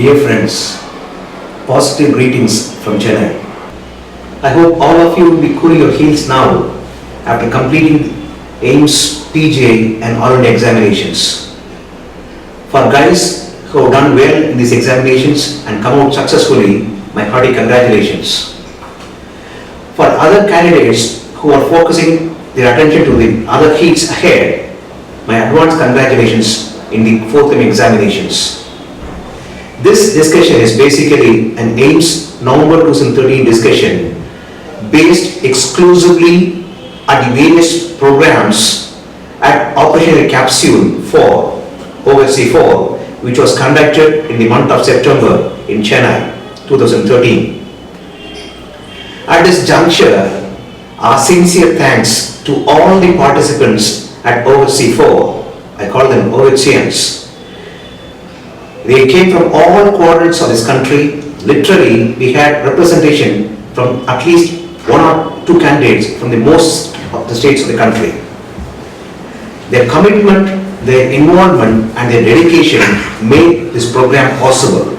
Dear friends, positive greetings from Chennai. I hope all of you will be cooling your heels now after completing AIMS, PJ and all examinations. For guys who have done well in these examinations and come out successfully, my hearty congratulations. For other candidates who are focusing their attention to the other heats ahead, my advanced congratulations in the forthcoming examinations. This discussion is basically an AIMS November 2013 discussion based exclusively at the various programs at Operation Capsule 4, OSC 4, which was conducted in the month of September in Chennai, 2013. At this juncture, our sincere thanks to all the participants at OSC 4, I call them OHCNs. They came from all quadrants of this country. Literally, we had representation from at least one or two candidates from the most of the states of the country. Their commitment, their involvement and their dedication made this program possible.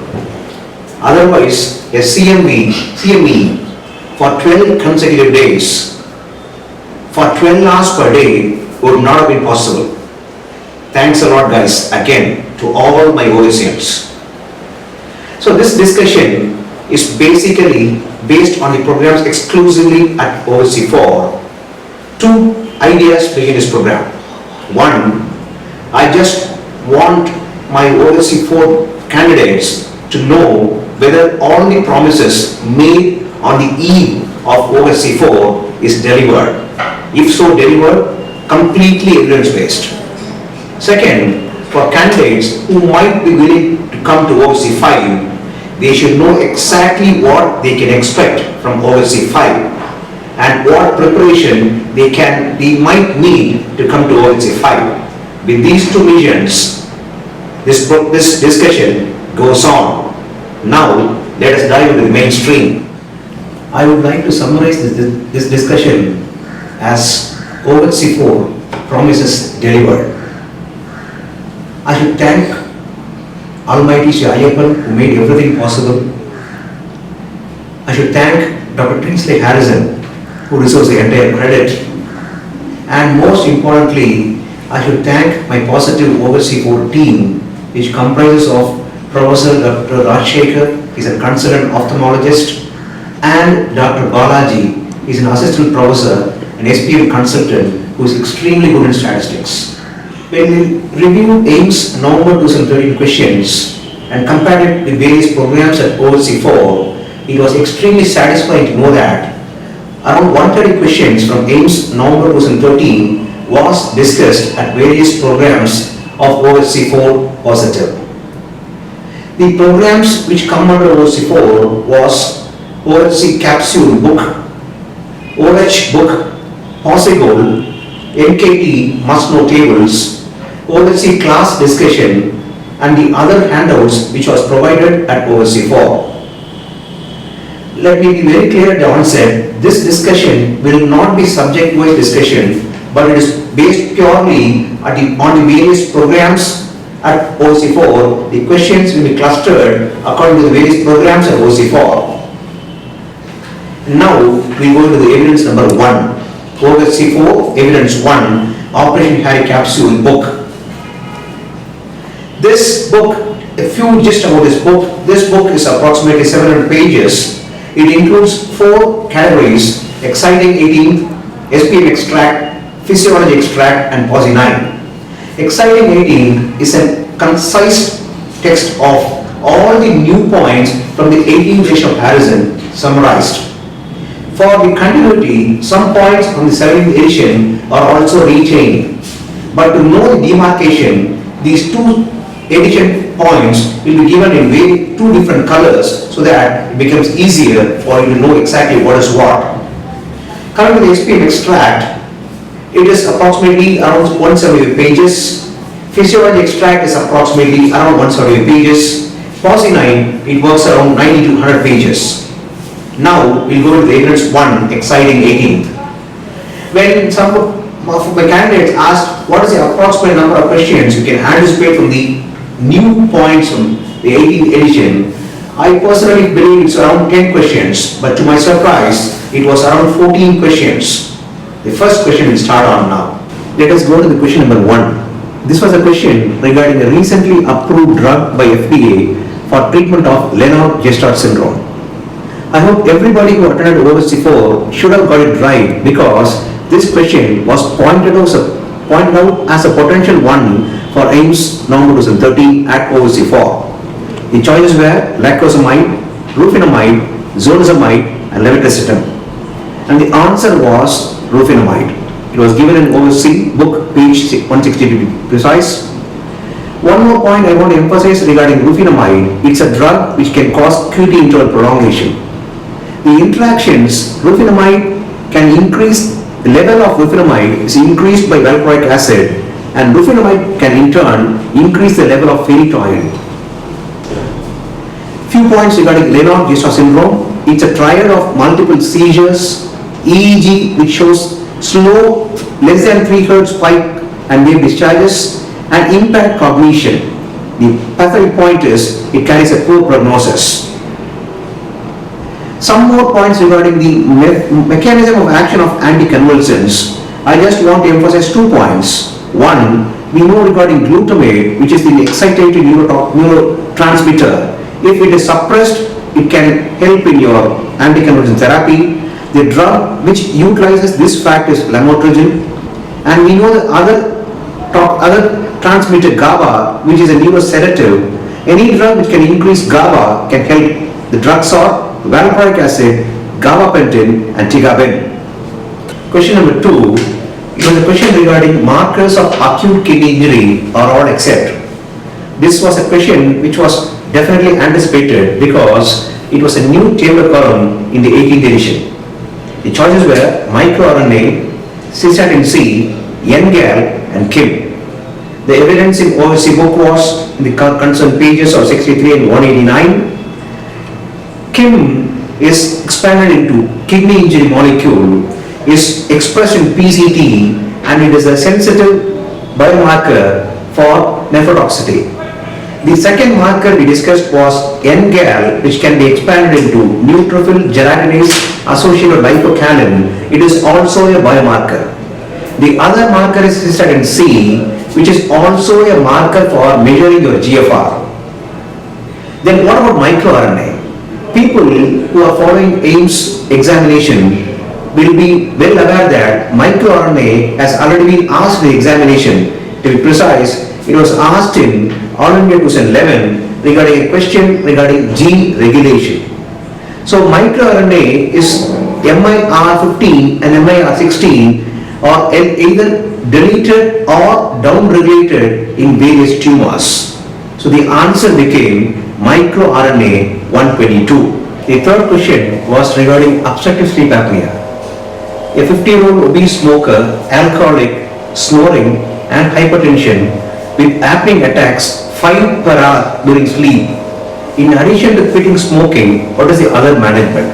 Otherwise, a CME for 12 consecutive days, for 12 hours per day would not have been possible. Thanks a lot guys, again, to all my OSCNs. So this discussion is basically based on the programs exclusively at OSC 4. Two ideas behind this program. One, I just want my OSC 4 candidates to know whether all the promises made on the eve of OSC 4 is delivered. If so delivered, completely evidence-based. Second, for candidates who might be willing to come to OSC 5, they should know exactly what they can expect from OSC 5 and what preparation they might need to come to OSC 5. With these two visions, this discussion goes on. Now, let us dive into the mainstream. I would like to summarize this discussion as OSC 4 promises delivered. I should thank Almighty Sri Ayyappan who made everything possible. I should thank Dr. Kingsley Harrison who deserves the entire credit. And most importantly, I should thank my positive OSC 4 team, which comprises of Professor Dr. Rajshekhar, he's a consultant ophthalmologist, and Dr. Balaji, he's an assistant professor, an SPM consultant who is extremely good in statistics. When we reviewed AIMS November 2013 questions and compared it with various programs at OSC 4, it was extremely satisfying to know that around 130 questions from AIMS November 2013 was discussed at various programs of OSC 4 positive. The programs which come under OSC 4 was OHC Capsule book, OH book, Possible, MKT must know tables, OSC class discussion and the other handouts which was provided at OSC 4. Let me be very clear at the onset, this discussion will not be subject-wise discussion, but it is based purely on the various programs at OSC 4. The questions will be clustered according to the various programs at OSC 4. Now we go to the evidence number 1. OSC 4, evidence 1, Operation Harry Capsule book. This book, a few gist about this book is approximately 700 pages. It includes 4 categories: exciting 18, SPM extract, physiology extract and POSI 9. Exciting 18 is a concise text of all the new points from the 18th edition of Harrison summarized. For the continuity, some points from the 17th edition are also retained. But to know the demarcation, these two edition points will be given in two different colors so that it becomes easier for you to know exactly what is what. Coming to the SPM extract, it is approximately around 170 pages. Physiology extract is approximately around 170 pages. POSI 9, it works around 90 to 100 pages. Now we'll go to the evidence 1, exciting 18. When some of my candidates asked what is the approximate number of questions you can anticipate from the new points from the 18th edition. I personally believe it's around 10 questions, but to my surprise, it was around 14 questions. The first question will start on now. Let us go to the question number 1. This was a question regarding a recently approved drug by FDA for treatment of Lennox-Gastaut syndrome. I hope everybody who attended OSC 4 should have got it right, because this question was pointed out as a potential one for AIIMS November 2013 at OSC 4. The choices were lacosamide, rufinamide, zonisamide and levetiracetam. And the answer was rufinamide. It was given in OSC book page 160 to be precise. One more point I want to emphasize regarding rufinamide. It's a drug which can cause QT interval prolongation. The interactions, rufinamide can increase, the level of rufinamide is increased by valproic acid, and rufinamide can in turn increase the level of phenytoin. Few points regarding Lennox-Gastaut syndrome. It's a triad of multiple seizures, EEG which shows slow, less than 3 Hz spike and wave discharges, and impaired cognition. The pathologic point is it carries a poor prognosis. Some more points regarding the mechanism of action of anticonvulsants. I just want to emphasize 2 points. One, we know regarding glutamate, which is the excitatory neurotransmitter. If it is suppressed, it can help in your anticonvulsant therapy. The drug which utilizes this fact is lamotrigine, and we know the other transmitter GABA, which is a neurosedative. Any drug which can increase GABA can help. The drugs are valproic acid, gabapentin and tigabentin. Question number 2, it was a question regarding markers of acute kidney injury are all except. This was a question which was definitely anticipated because it was a new table column in the 18th edition. The choices were microRNA, cystatin C, NGAL and KIM. The evidence in OSC book was in the concerned pages of 63 and 189. KIM is expanded into kidney injury molecule, is expressed in PCT, and it is a sensitive biomarker for nephrotoxicity. The second marker we discussed was NGAL, which can be expanded into neutrophil gelatinase associated lipocalin. It is also a biomarker. The other marker is cystatin C, which is also a marker for measuring your GFR. Then what about microRNA? People who are following AIIMS examination will be well aware that microRNA has already been asked in the examination. To be precise, it was asked in All India 2011 regarding a question regarding gene regulation. So microRNA is MIR15 and MIR16 are either deleted or downregulated in various tumors. So the answer became microRNA 122. The third question was regarding obstructive sleep apnea. A 50-year-old obese smoker, alcoholic, snoring and hypertension with apneic attacks 5 per hour during sleep. In addition to quitting smoking, what is the other management?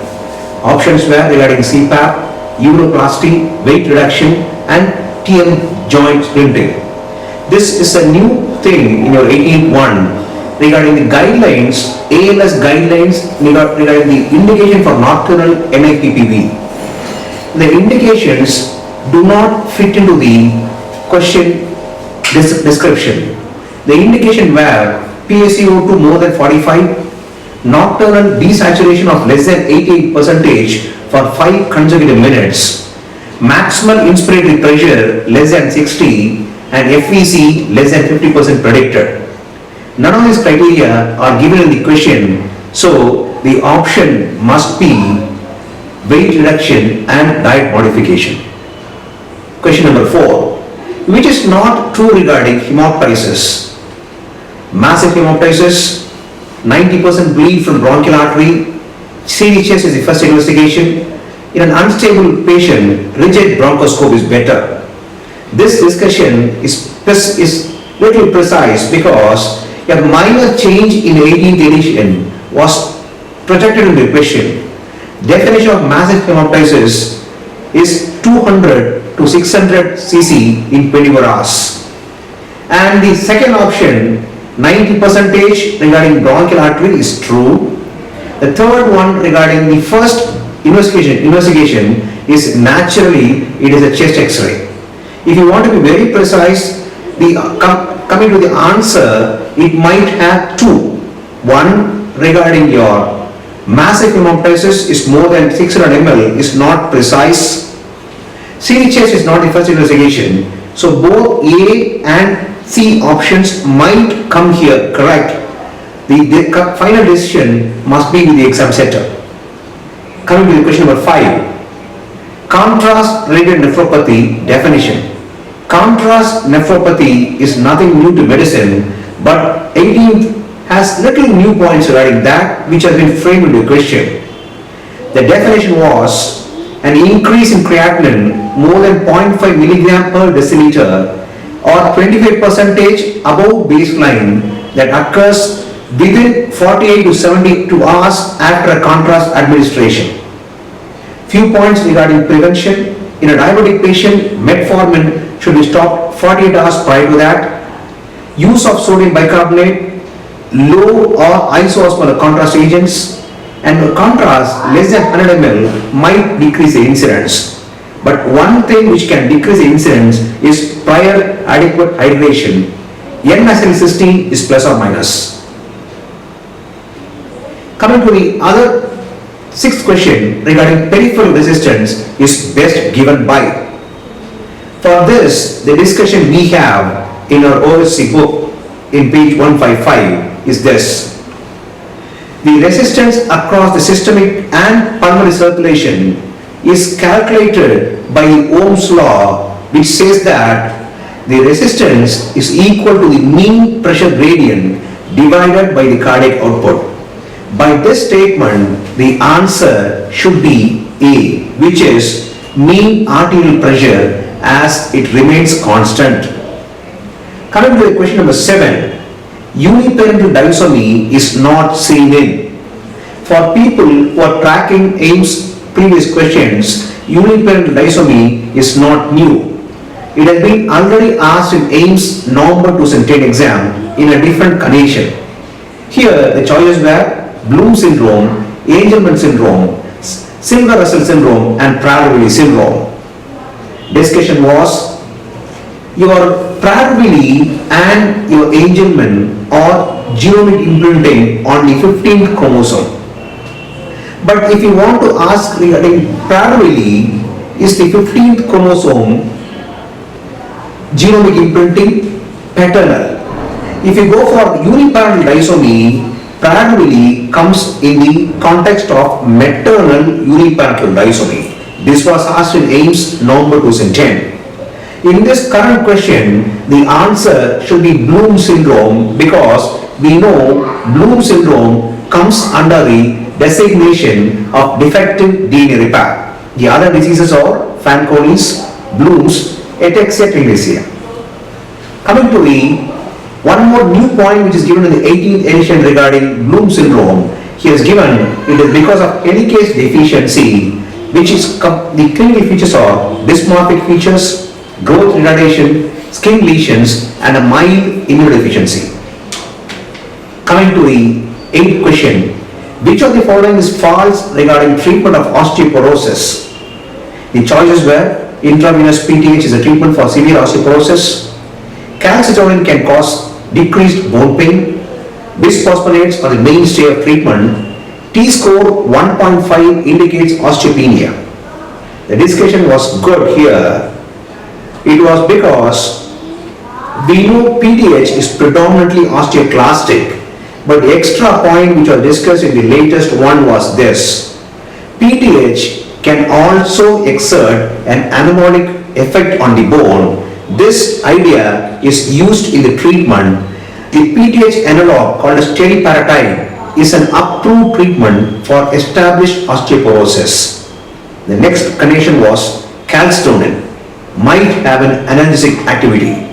Options were regarding CPAP, uroplasty, weight reduction and TM joint splinting. This is a new thing in your 18.1 regarding the guidelines, ALS guidelines regarding the indication for nocturnal NIPPV. The indications do not fit into the question description. The indication were PaCO2 more than 45, nocturnal desaturation of less than 88% for 5 consecutive minutes, maximal inspiratory pressure less than 60 and FVC less than 50% predicted. None of these criteria are given in the question, so the option must be weight reduction and diet modification. Question number 4, which is not true regarding hemoptysis? Massive hemoptysis, 90% bleed from bronchial artery, CDHS is the first investigation. In an unstable patient, rigid bronchoscope is better. This discussion is little precise because a minor change in 18th edition was projected in the question. Definition of massive hemoptysis is 200 to 600 cc in 24 hours. And the second option 90 percentage regarding bronchial artery is true. The third one regarding the first investigation is naturally it is a chest X-ray. If you want to be very precise, coming to the answer, it might have two. One regarding your massive hemoptysis is more than 600 ml is not precise. CV chest is not the first investigation. So both A and C options might come here correct. The final decision must be with the exam setter. Coming to the question number 5. Contrast related nephropathy definition. Contrast nephropathy is nothing new to medicine, but 18th has little new points regarding that which has been framed into a question. The definition was an increase in creatinine more than 0.5 milligram per deciliter or 25 percentage above baseline that occurs within 48 to 72 hours after a contrast administration. Few points regarding prevention. In a diabetic patient, metformin should be stopped 48 hours prior to that. Use of sodium bicarbonate, low or isoosmolar contrast agents, and contrast less than 100 ml might decrease the incidence. But one thing which can decrease the incidence is prior adequate hydration. N-acetylcysteine is plus or minus. Coming to the other sixth question regarding peripheral resistance is best given by. For this, the discussion we have in our OSC book in page 155 is this. The resistance across the systemic and pulmonary circulation is calculated by Ohm's law, which says that the resistance is equal to the mean pressure gradient divided by the cardiac output. By this statement, the answer should be A, which is mean arterial pressure as it remains constant. Coming to the question number 7, uniparental disomy is not seen in. For people who are tracking AIIMS previous questions, uniparental disomy is not new. It has been already asked in AIIMS November 2010 exam in a different condition. Here the choices were Bloom syndrome, Angelman syndrome, Silver-Russell syndrome and Prader-Willi syndrome. Discussion was your Prader-Willi and your Angelman or genomic imprinting on the 15th chromosome. But if you want to ask regarding Prader-Willi, is the 15th chromosome genomic imprinting paternal? If you go for uniparental disomy, Prader-Willi comes in the context of maternal uniparental disomy. This was asked in AIIMS November 2010. In this current question, the answer should be Bloom syndrome because we know Bloom syndrome comes under the designation of defective DNA repair. The other diseases are Fanconi's, Bloom's, ataxia telangiectasia. Coming to the one more new point which is given in the 18th edition regarding Bloom syndrome, he has given it is because of helicase deficiency, which is the clinical features are dysmorphic features, growth retardation, skin lesions and a mild immunodeficiency. Coming to the 8th question, which of the following is false regarding treatment of osteoporosis? The choices were intravenous PTH is a treatment for severe osteoporosis, calcitonin can cause decreased bone pain, bisphosphonates are the mainstay of treatment, T-score 1.5 indicates osteopenia. The discussion was good here. It was because we know PTH is predominantly osteoclastic, but the extra point which was discussed in the latest one was this. PTH can also exert an anabolic effect on the bone. This idea is used in the treatment. The PTH analog called as teriparatide is an approved treatment for established osteoporosis. The next condition was calcitonin might have an analgesic activity.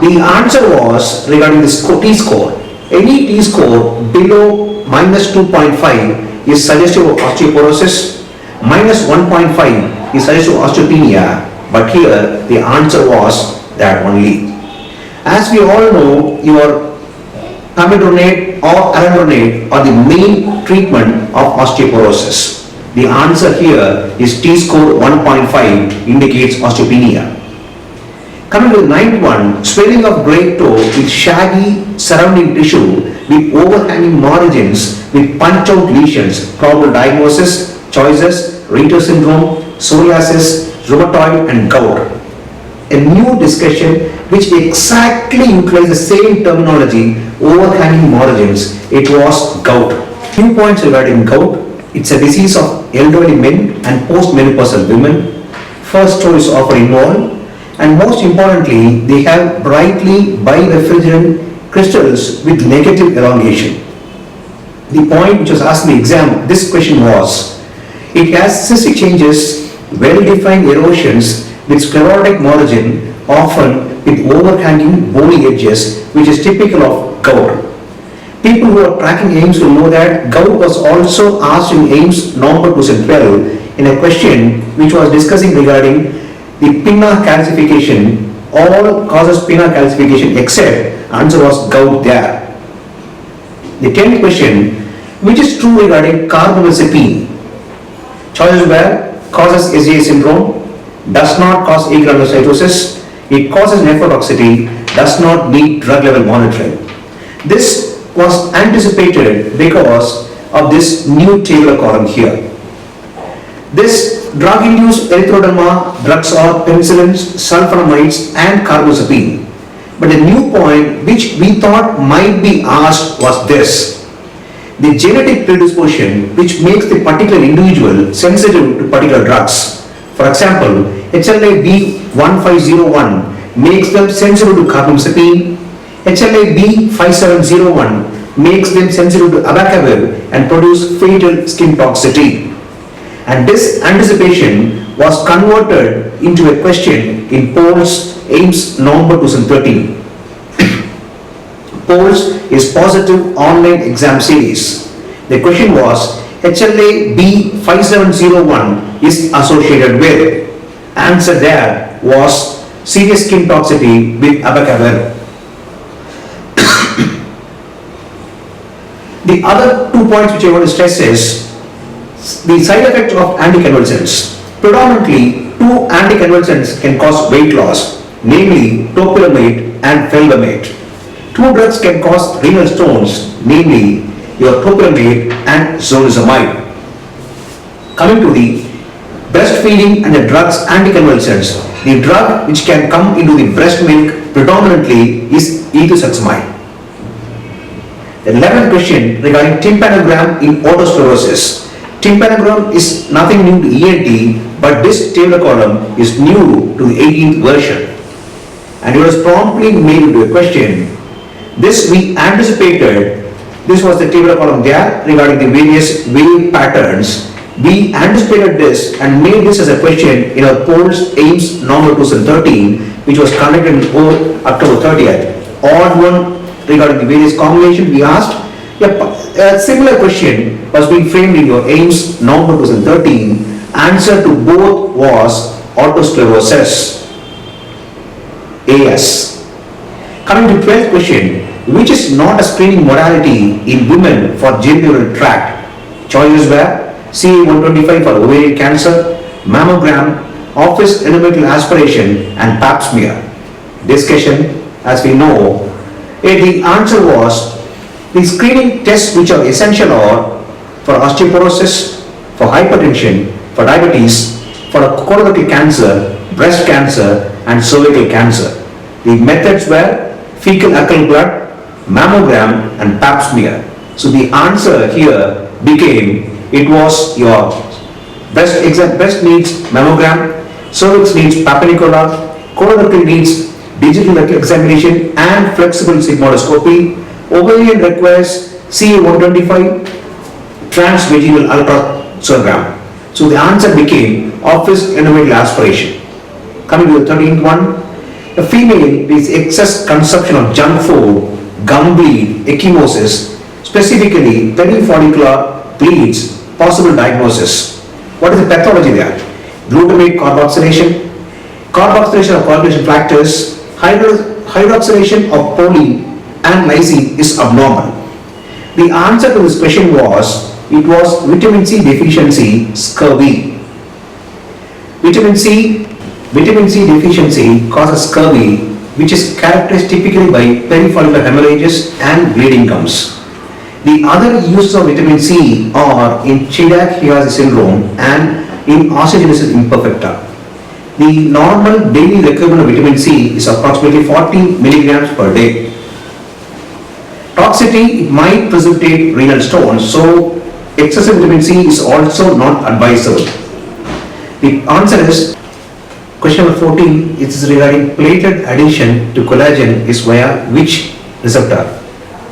The answer was regarding the T-score. Any T-score below minus 2.5 is suggestive of osteoporosis, minus 1.5 is suggestive of osteopenia, but here the answer was that only. As we all know, your pamidronate or alendronate are the main treatment of osteoporosis? The answer here is T-score 1.5 indicates osteopenia. Coming to the ninth one, swelling of great toe with shaggy surrounding tissue with overhanging margins with punch-out lesions. Probable diagnosis, choices, Reiter syndrome, psoriasis, rheumatoid and gout. A new discussion which exactly utilizes the same terminology, overhanging margins. It was gout. Few points regarding gout. It's a disease of elderly men and postmenopausal women. First choice offer involved, and most importantly, they have brightly birefringent crystals with negative elongation. The point which was asked in the exam, this question was, it has cystic changes, well-defined erosions with sclerotic margin, often with overhanging bony edges, which is typical of gout. People who are tracking AIIMS will know that gout was also asked in AIIMS November 2012 in a question which was discussing regarding the pinna calcification. All causes pinna calcification except answer was gout there. The 10th question, which is true regarding carbamazepine? Choices were causes SGA syndrome, does not cause agranulocytosis, it causes nephrotoxicity, does not need drug level monitoring. This was anticipated because of this new tabular column here. This drug-induced erythroderma drugs are penicillins, sulfonamides and carbamazepine. But the new point which we thought might be asked was this. The genetic predisposition which makes the particular individual sensitive to particular drugs. For example, HLA-B1501 makes them sensitive to carbamazepine. HLA-B5701 makes them sensitive to abacavir and produce fatal skin toxicity. And this anticipation was converted into a question in POLS AIIMS November 2013. POLS is positive online exam series. The question was HLA B5701 is associated with. Answer there was serious skin toxicity with abacavir. The other 2 points which I want to stress is the side effect of anticonvulsants. Predominantly, 2 anticonvulsants can cause weight loss, namely topiramate and felbamate. 2 drugs can cause renal stones, namely your topiramate and zonisamide. Coming to the breastfeeding and the drugs anticonvulsants, the drug which can come into the breast milk predominantly is ethosuximide. The 11th question regarding tympanogram in otosclerosis. Tympanogram is nothing new to ENT, but this tabular column is new to the 18th version. And it was promptly made into a question. This we anticipated. This was the tabular column there regarding the various wave patterns. We anticipated this and made this as a question in our POLS AIIMS November 2013, which was conducted on October 30th. Odd one regarding the various combinations we asked. A similar question was being framed in your AIIMS November 2013. Answer to both was autosclerosis, AS. Coming to 12th question, which is not a screening modality in women for genital tract? Choices were CA125 for ovarian cancer, mammogram, office endometrial aspiration and pap smear. Discussion, as we know, the answer was the screening tests which are essential are for osteoporosis, for hypertension, for diabetes, for colorectal cancer, breast cancer and cervical cancer. The methods were fecal alkaline blood, mammogram and pap smear. So the answer here became, it was your breast needs mammogram, cervix needs Papa Nicolau, colorectal needs digital examination and flexible sigmoidoscopy, ovarian requires CA125 transvaginal ultrasonogram. So the answer became office endometrial aspiration. Coming to the 13th one, a female with excess consumption of junk food, gum bleed, ecchymosis, specifically perifollicular bleeds, possible diagnosis. What is the pathology there? Glutamate carboxylation of coagulation factors, hydroxylation of proline, and lysine is abnormal. The answer to this question was, it was vitamin C deficiency, scurvy. Vitamin C deficiency causes scurvy, which is characterized typically by perifollicular hemorrhages and bleeding gums. The other uses of vitamin C are in Chilac-Chiari syndrome and in osteogenesis imperfecta. The normal daily requirement of vitamin C is approximately 40 milligrams per day. Toxicity might precipitate renal stones, so excessive vitamin C is also not advisable. The answer is question number 14. It is regarding platelet addition to collagen is via which receptor?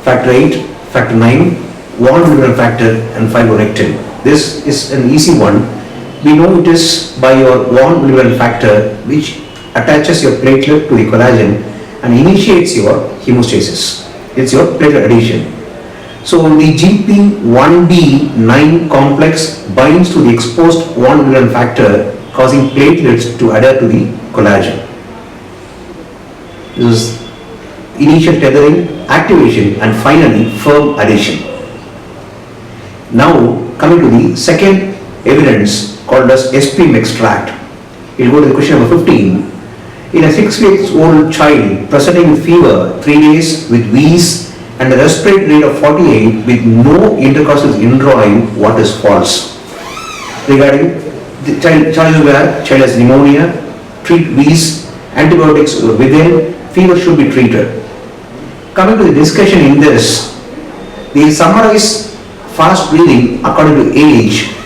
Factor 8, factor 9, von Willebrand factor and fibronectin. This is an easy one. We know it is by your von Willebrand factor which attaches your platelet to the collagen and initiates your hemostasis. It's your platelet addition. So the GP1B9 complex binds to the exposed von Willebrand factor, causing platelets to adhere to the collagen. This is initial tethering, activation and finally firm adhesion. Now coming to the second evidence called as SPM extract. We'll go to the question number 15. In a 6-week-old child presenting with fever 3 days with wheeze and a respiratory rate of 48 with no intercostal injury, what is false? Regarding the child has pneumonia, treat wheeze, antibiotics within, fever should be treated. Coming to the discussion in this, they summarize fast breathing according to age,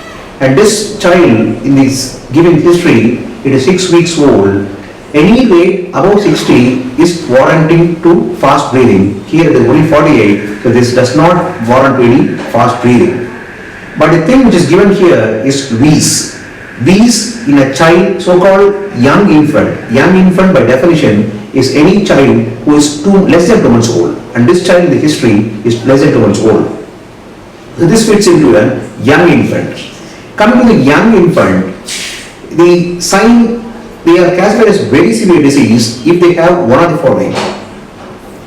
and this child in this given history, it is 6 weeks old. Any rate above 60 is warranting to fast breathing. Here it is only 48, so this does not warrant any fast breathing. But the thing which is given here is wheeze. Wheeze in a child, so-called young infant. Young infant by definition is any child who is less than 2 months old, and this child in the history is less than 2 months old. So this fits into a young infant. Coming to the young infant, the sign, they are classified as very severe disease if they have one of the following: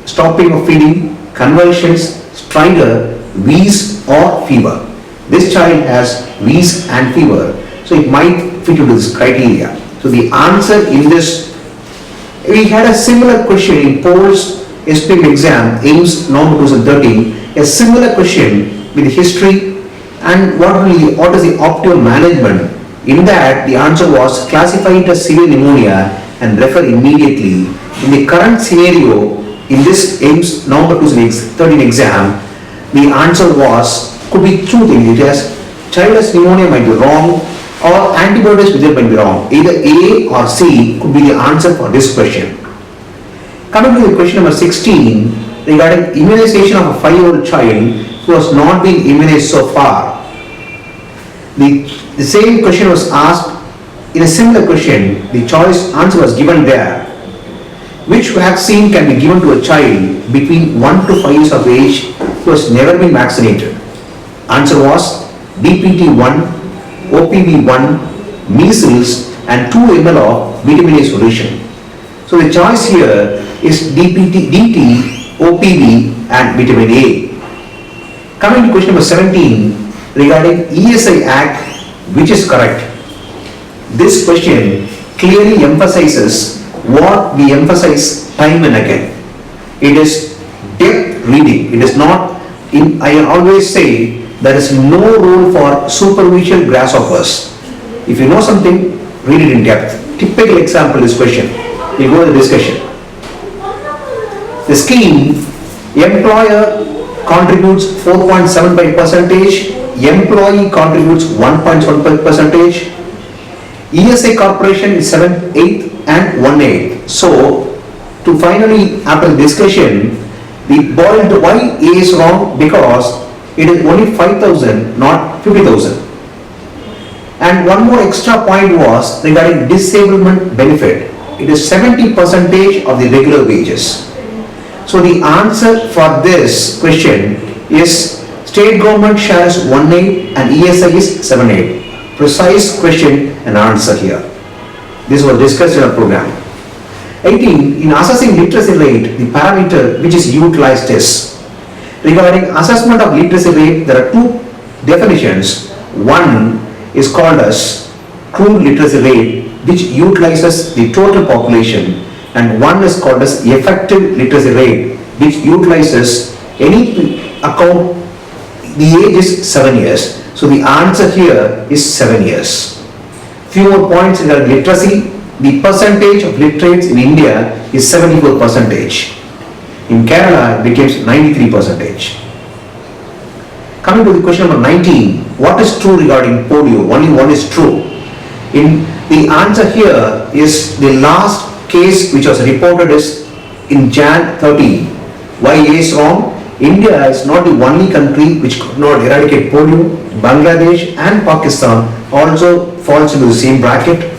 stopping of feeding, convulsions, stridor, wheeze or fever. This child has wheeze and fever, so it might fit into this criteria. So the answer in this, we had a similar question in Pohl's SPM exam, AIIMS November 2013, a similar question with history and what is the optimal management. In that, the answer was classify it as severe pneumonia and refer immediately. In the current scenario, in this AIIMS November 2013 exam, the answer could be two things. It has child has pneumonia might be wrong, or antibiotics within might be wrong. Either A or C could be the answer for this question. Coming to the question number 16, regarding immunization of a 5-year-old child who has not been immunized so far. The same question was asked in a similar question. The choice answer was given there. Which vaccine can be given to a child between 1 to 5 years of age who has never been vaccinated? Answer was DPT1, OPV1, measles and 2 ml of vitamin A solution. So the choice here is DPT, DT, OPV and vitamin A. Coming to question number 17, regarding ESI Act, which is correct? This question clearly emphasizes what we emphasize time and again. It is depth reading. It is not, I always say, there is no rule for superficial grasshoppers. If you know something, read it in depth. Typical example is question. We go to the discussion. The scheme, employer contributes 4.75 percentage, employee contributes 1.15 percentage, ESI corporation is 7/8 and 1/8. So, to finally, after the discussion, we boiled why A is wrong, because it is only 5,000, not 50,000. And one more extra point was regarding disablement benefit. It is 70% of the regular wages. So the answer for this question is state government shares 1/8 and ESI is 7/8. Precise question and answer here. This was discussed in our program. 18. In assessing literacy rate, the parameter which is utilized is regarding assessment of literacy rate. There are two definitions. One is called as true literacy rate, which utilizes the total population, and one is called as effective literacy rate, which utilizes any account. The age is 7 years. So the answer here is 7 years. Few more points in literacy. The percentage of literates in India is 74%. In Kerala, it becomes 93%. Coming to the question number 19, what is true regarding polio? Only one is true. The answer here is the last case which was reported is in Jan 13. Why A is wrong? India is not the only country which could not eradicate polio. Bangladesh and Pakistan also falls into the same bracket.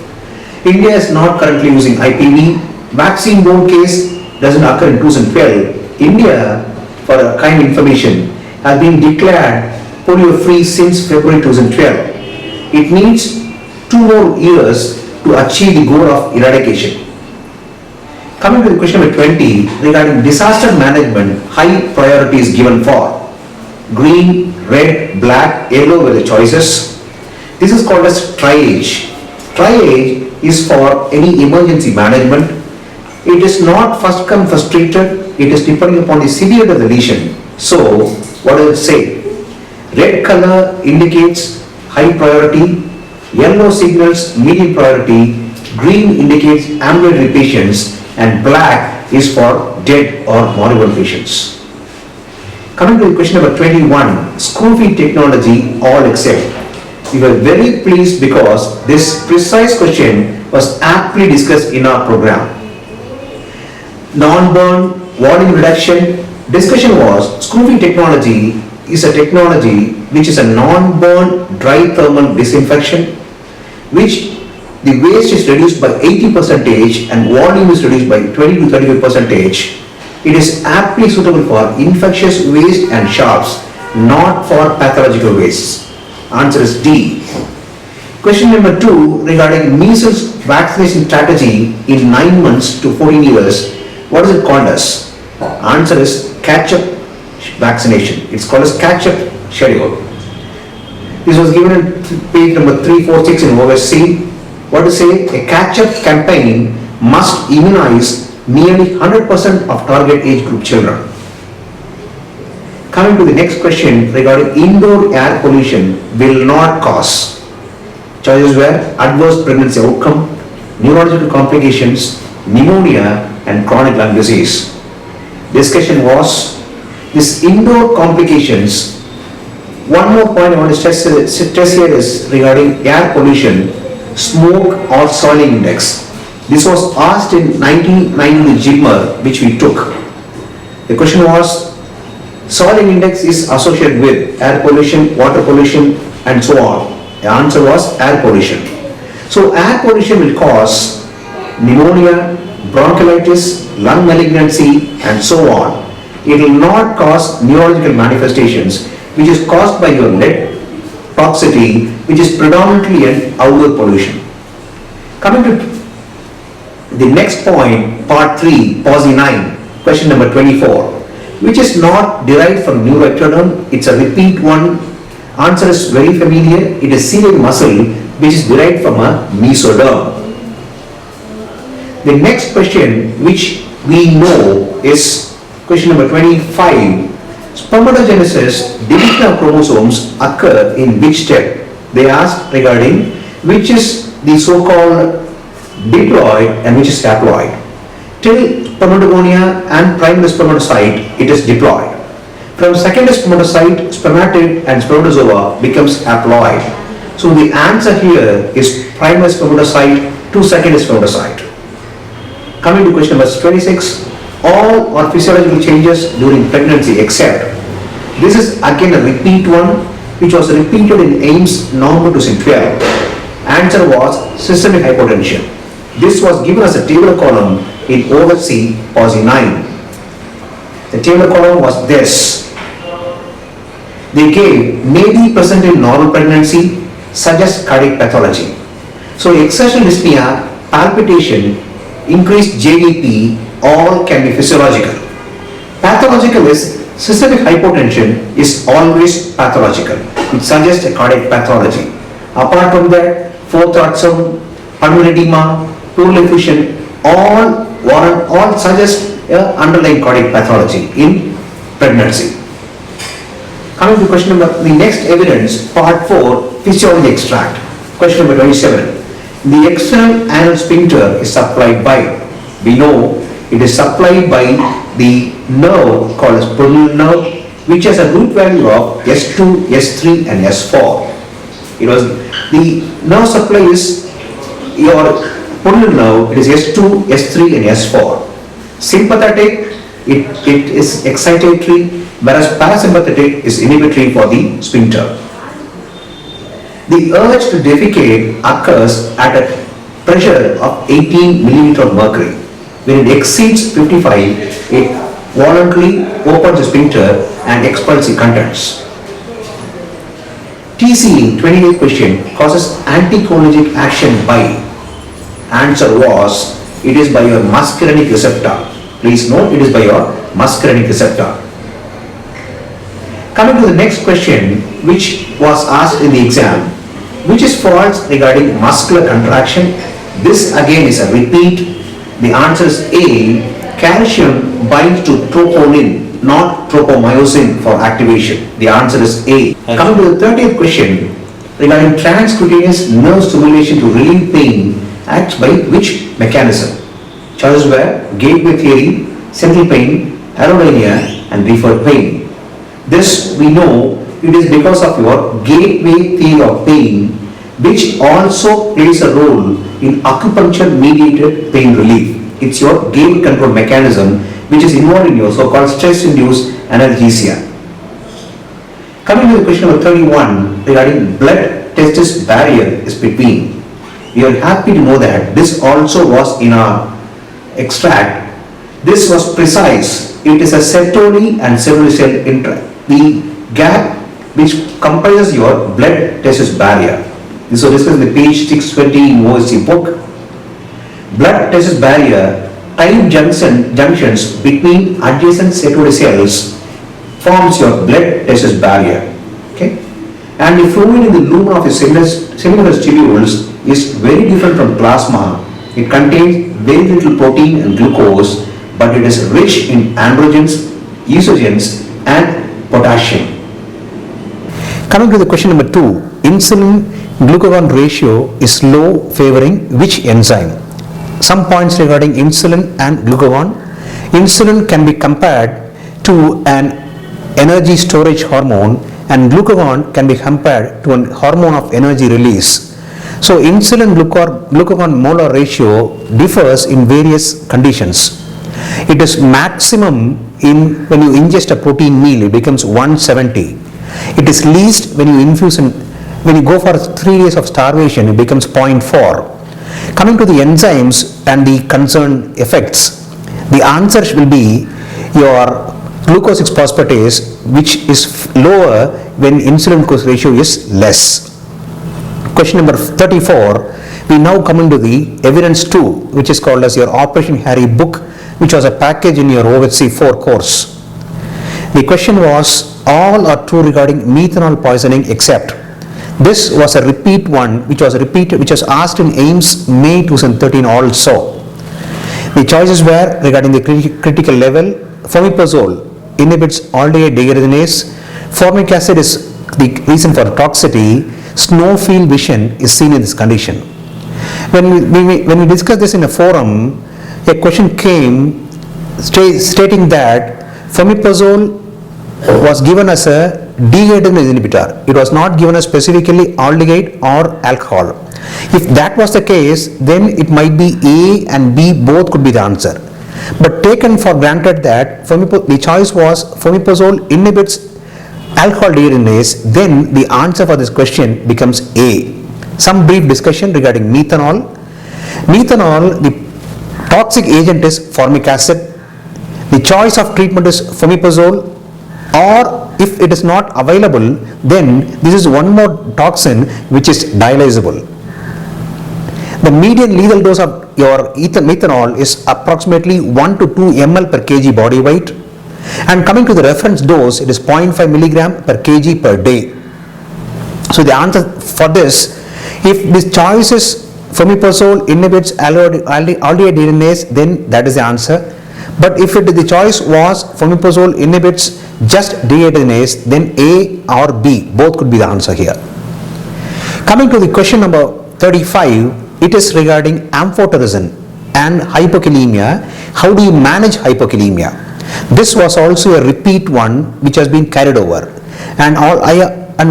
India is not currently using IPV. Vaccine borne case doesn't occur in 2012. India, for a kind information, has been declared polio free since February 2012. It needs 2 more years to achieve the goal of eradication. Coming to the question number 20, regarding disaster management, high priority is given for green, red, black, yellow were the choices. This is called as triage. Triage is for any emergency management. It is not first come first treated. It is depending upon the severity of the lesion. So, what does it say? Red color indicates high priority, yellow signals medium priority, green indicates ambulatory patients, and black is for dead or moribund patients. Coming to question number 21, school feed technology all except. We were very pleased because this precise question was aptly discussed in our program. Non-burn, volume reduction, discussion was school feed technology is a technology which is a non-burn dry thermal disinfection, which the waste is reduced by 80% and volume is reduced by 20 to 35%. It is aptly suitable for infectious waste and sharps, not for pathological wastes. Answer is D. Question number 2, regarding measles vaccination strategy in 9 months to 14 years, what is it called as? Answer is catch-up vaccination. It's called as catch-up schedule. This was given in page number 346 in OSC. What to say? A catch-up campaign must immunize nearly 100% of target age group children. Coming to the next question regarding indoor air pollution will not cause. Choices were adverse pregnancy outcome, neurological complications, pneumonia, and chronic lung disease. Discussion was this indoor complications. One more point I want to stress here is regarding air pollution, smoke or soiling index. This was asked in 1990 JIPMER, which we took. The question was, soiling index is associated with air pollution, water pollution, and so on. The answer was air pollution. So air pollution will cause pneumonia, bronchiolitis, lung malignancy, and so on. It will not cause neurological manifestations, which is caused by your lead toxicity, which is predominantly an outdoor pollution. Coming to the next point, part 3, POSI 9, question number 24, which is not derived from neuroectoderm, it's a repeat one. Answer is very familiar. It is celiac muscle, which is derived from a mesoderm. The next question which we know is question number 25. Spermatogenesis, division of chromosomes occur in which step? They asked regarding which is the so-called diploid and which is haploid. Till spermatogonia and primary spermatocyte, it is diploid. From secondary spermatocyte, spermatid and spermatozoa becomes haploid. So the answer here is primary spermatocyte to secondary spermatocyte. Coming to question number 26, all are physiological changes during pregnancy except. This is again a repeat one which was repeated in AIIMS November 2012. Answer was systemic hypotension. This was given as a table column in OHC POSI 9. The table column was this. They gave may be present in normal pregnancy, suggests cardiac pathology. So exertional dyspnea, palpitation, increased JVP, all can be physiological. Pathological is systemic hypotension is always pathological. It suggests a cardiac pathology. Apart from that, fourth outcome, pulmonary edema, pleural effusion, all suggest underlying cardiac pathology in pregnancy. Coming to question number, the next evidence, part 4, physiology extract. Question number 27. The external anal sphincter is supplied by, we know it is supplied by the nerve called as pudendal nerve, which has a root value of S2, S3 and S4. The nerve supply is your pudendal nerve, it is S2, S3 and S4. Sympathetic, it is excitatory, whereas parasympathetic is inhibitory for the sphincter. The urge to defecate occurs at a pressure of 18 millimeter of mercury. When it exceeds 55, it voluntarily opens the sphincter and expels the contents. TCE, 28th question, causes anticholinergic action by. Answer was, it is by your muscarinic receptor. Please note, it is by your muscarinic receptor. Coming to the next question, which was asked in the exam, which is false regarding muscular contraction? This again is a repeat. The answer is A. Calcium binds to troponin, not tropomyosin for activation. The answer is A. Coming to the 30th question, regarding transcutaneous nerve stimulation to relieve pain, acts by which mechanism? Choices were gateway theory, central pain, allodynia and referred pain. This we know it is because of your gateway theory of pain, which also plays a role in acupuncture mediated pain relief. It's your gate control mechanism which is involved in your so-called stress-induced analgesia. Coming to the question number 31 regarding blood-testis barrier is between. We are happy to know that this also was in our extract. This was precise. It is a Sertoli and Sertoli cell the gap which comprises your blood-testis barrier. This was discussed in the page 620 in OSC book. Blood-testis barrier tight junctions between adjacent Sertoli cells forms your blood-testis barrier. Okay? And the fluid in the lumen of your seminiferous tubules is very different from plasma. It contains very little protein and glucose, but it is rich in androgens, estrogens and potassium. Coming to the question number 2, insulin-glucagon ratio is low, favoring which enzyme? Some points regarding insulin and glucagon. Insulin can be compared to an energy storage hormone and glucagon can be compared to a hormone of energy release. So insulin-glucagon molar ratio differs in various conditions. It is maximum when you ingest a protein meal, it becomes 170. It is least when you go for 3 days of starvation, it becomes 0.4. Coming to the enzymes and the concerned effects, the answer will be your glucose 6-phosphatase, which is lower when insulin glucose ratio is less. Question number 34, we now come into the evidence 2, which is called as your Operation Harry book, which was a package in your OHC 4 course. The question was, all are true regarding methanol poisoning except. This was a repeat one, which was asked in AIIMS May 2013 also. The choices were regarding the critical level. Fomepizole inhibits aldehyde dehydrogenase. Formic acid is the reason for toxicity. Snowfield vision is seen in this condition. When we discussed this in a forum, a question came stating that fomepizole was given as a dehydrogenase inhibitor. It was not given as specifically aldehyde or alcohol. If that was the case, then it might be A and B both could be the answer. But taken for granted that the choice was fomepizole inhibits alcohol dehydrogenase, then the answer for this question becomes A. Some brief discussion regarding methanol. Methanol, the toxic agent is formic acid. The choice of treatment is fomepizole, or if it is not available, then this is one more toxin which is dialysable. The median lethal dose of your methanol is approximately 1 to 2 ml per kg body weight. And coming to the reference dose, it is 0.5 milligram per kg per day. So the answer for this, if this choice is fomepizole inhibits aldehyde, then that is the answer. But if the choice was fomepizole inhibits just dehydrogenase, then A or B, both could be the answer here. Coming to the question number 35, it is regarding amphotericin and hypokalemia. How do you manage hypokalemia? This was also a repeat one which has been carried over. And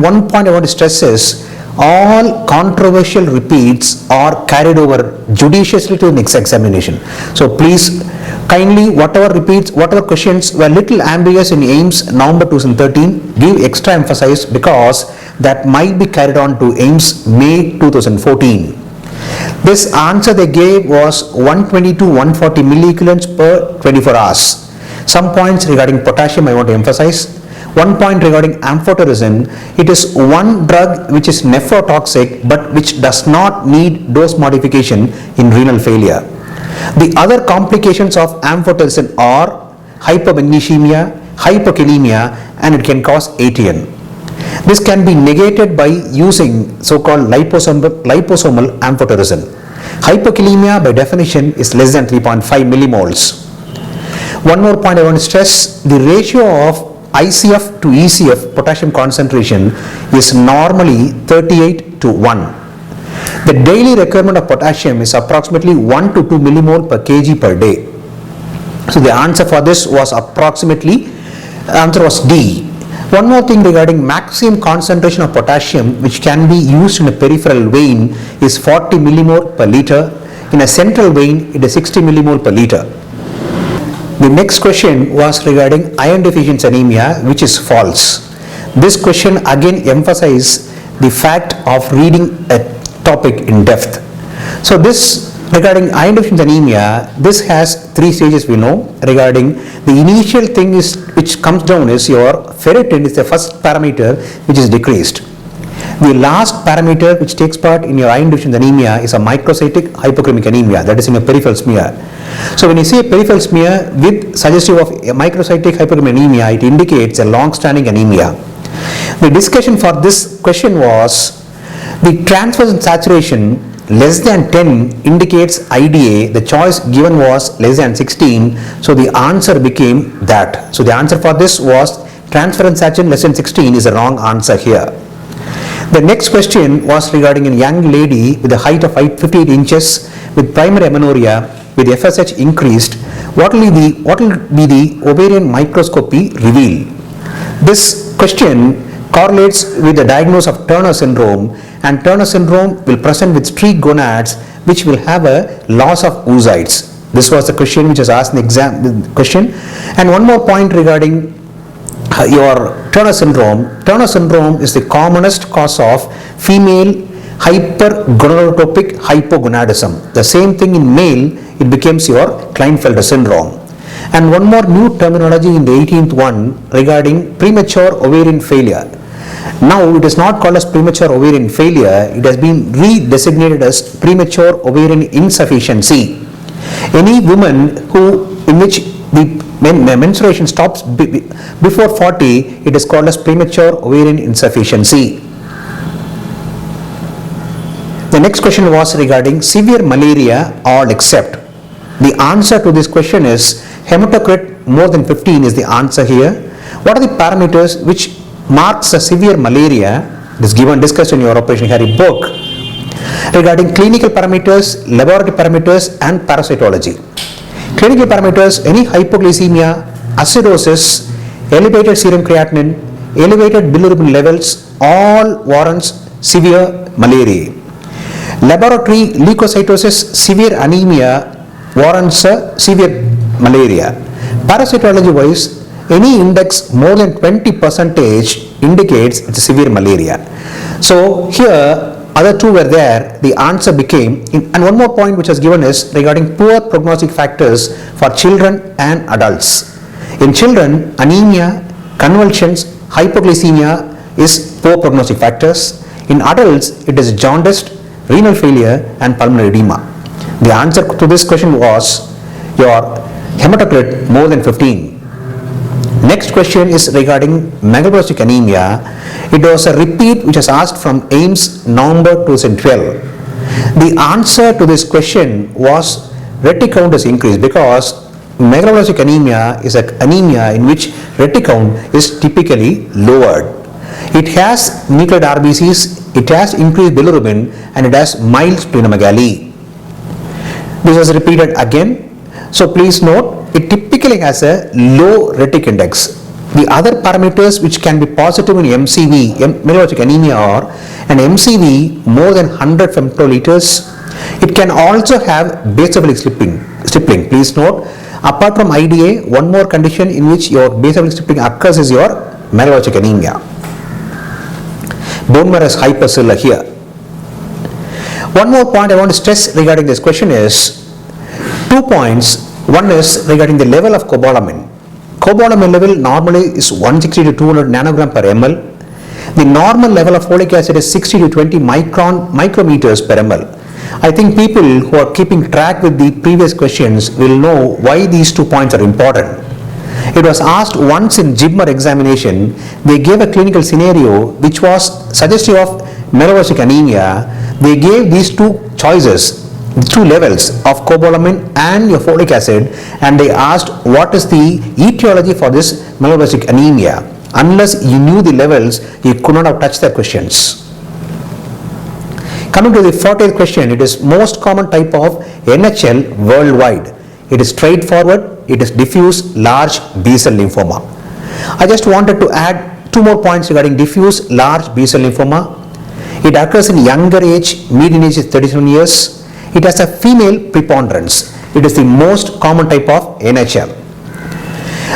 one point I want to stress is, all controversial repeats are carried over judiciously to the next examination. So please kindly, whatever repeats, whatever questions were little ambiguous in AIIMS November 2013, give extra emphasis, because that might be carried on to AIIMS May 2014. This answer they gave was 120 to 140 milliequivalents per 24 hours. Some points regarding potassium I want to emphasize. One point regarding amphotericin, it is one drug which is nephrotoxic but which does not need dose modification in renal failure. The other complications of amphotericin are hypomagnesemia, hypokalemia, and it can cause ATN. This can be negated by using so-called liposomal amphotericin. Hypokalemia by definition is less than 3.5 millimoles. One more point I want to stress, the ratio of ICF to ECF potassium concentration is normally 38 to 1. The daily requirement of potassium is approximately 1 to 2 millimole per kg per day. So the answer for this was answer was D. One more thing regarding maximum concentration of potassium which can be used in a peripheral vein is 40 millimole per liter. In a central vein, it is 60 millimole per liter. The next question was regarding iron deficiency anemia, which is false. This question again emphasizes the fact of reading a topic in depth. So this regarding iron deficiency anemia, this has 3 stages we know. Regarding the initial thing is which comes down is your ferritin is the first parameter which is decreased. The last parameter which takes part in your iron deficiency anemia is a microcytic hypochromic anemia, that is in a peripheral smear. So when you see a peripheral smear with suggestive of a microcytic hypochromic anemia, it indicates a long-standing anemia. The discussion for this question was the transverse saturation less than 10 indicates IDA. The choice given was less than 16, so the answer became that. So the answer for this was transference saturation less than 16 is a wrong answer here. The next question was regarding a young lady with a height of 58 inches with primary amenorrhea with FSH increased. What will be the ovarian microscopy reveal? This question correlates with the diagnosis of Turner syndrome, and Turner syndrome will present with streaked gonads which will have a loss of oocytes. This was the question which was asked in the exam question. And one more point regarding your Turner syndrome. Turner syndrome is the commonest cause of female hypergonadotropic hypogonadism. The same thing in male, it becomes your Klinefelter syndrome. And one more new terminology in the 18th one regarding premature ovarian failure. Now it is not called as premature ovarian failure, it has been redesignated as premature ovarian insufficiency. Any woman in which the menstruation stops before 40, it is called as premature ovarian insufficiency. The next question was regarding severe malaria, all except. The answer to this question is hematocrit more than 15 is the answer here. What are the parameters which marks a severe malaria? This given discussed in your Operation Harry book. Regarding clinical parameters, laboratory parameters and parasitology. Clinical parameters, any hypoglycemia, acidosis, elevated serum creatinine, elevated bilirubin levels, all warrants severe malaria. Laboratory leukocytosis, severe anemia warrants severe malaria. Parasitology wise, any index more than 20% indicates it's severe malaria. So here other two were there, the answer became, and one more point which was given is regarding poor prognostic factors for children and adults. In children, anemia, convulsions, hypoglycemia is poor prognostic factors. In adults, it is jaundice, renal failure and pulmonary edema. The answer to this question was your hematocrit more than 15. Next question is regarding megaloblastic anemia. It was a repeat which was asked from AIIMS November 2012. The answer to this question was red count is increased because megaloblastic anemia is an anemia in which red count is typically lowered. It has nucleated RBCs, it has increased bilirubin, and it has mild splenomegaly. This was repeated again. So please note, it typically has a low retic index. The other parameters which can be positive in MCV, megaloblastic anemia, are an MCV more than 100 femtoliters. It can also have basophilic stippling. Please note, apart from IDA, one more condition in which your basophilic stippling occurs is your megaloblastic anemia. Bone marrow is hypercellular here. One more point I want to stress regarding this question is 2 points. One is regarding the level of cobalamin. Cobalamin level normally is 160 to 200 nanogram per ml. The normal level of folic acid is 60 to 20 micrometers per ml. I think people who are keeping track with the previous questions will know why these 2 points are important. It was asked once in JIBMER examination. They gave a clinical scenario which was suggestive of megaloblastic anemia. They gave these 2 choices, 2 levels of cobalamin and your folic acid, and they asked what is the etiology for this megaloblastic anemia. Unless you knew the levels, you could not have touched the questions. Coming to the 40th question, it is most common type of NHL worldwide. It is straightforward. It is diffuse large B-cell lymphoma. I just wanted to add 2 more points regarding diffuse large B-cell lymphoma. It occurs in younger age, median age is 37 years. It has a female preponderance. It is the most common type of NHL.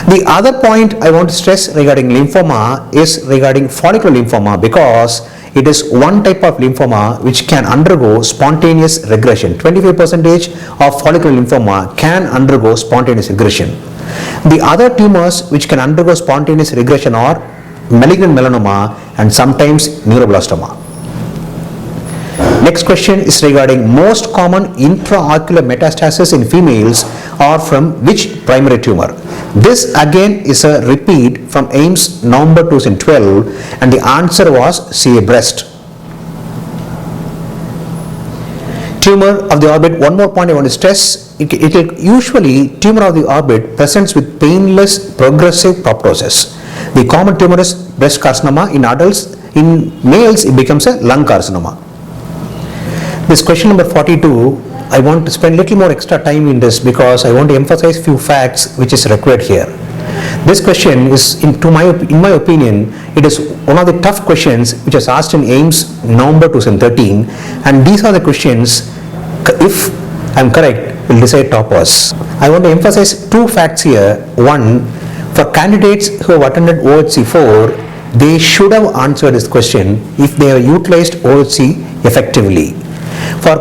The other point I want to stress regarding lymphoma is regarding follicular lymphoma, because it is one type of lymphoma which can undergo spontaneous regression. 25% of follicular lymphoma can undergo spontaneous regression. The other tumors which can undergo spontaneous regression are malignant melanoma and sometimes neuroblastoma. Next question is regarding most common intraocular metastasis in females are from which primary tumor. This again is a repeat from AIIMS November 2012, and the answer was CA breast. Tumor of the orbit, one more point I want to stress, it will usually, tumor of the orbit presents with painless progressive proptosis. The common tumor is breast carcinoma in adults. In males it becomes a lung carcinoma. This question number 42, I want to spend little more extra time in this because I want to emphasize few facts which is required here. This question is, in my opinion, it is one of the tough questions which was asked in AIIMS November 2013, and these are the questions, if I am correct, will decide toppers. I want to emphasize 2 facts here. One, for candidates who have attended OHC 4, they should have answered this question if they have utilized OHC effectively. For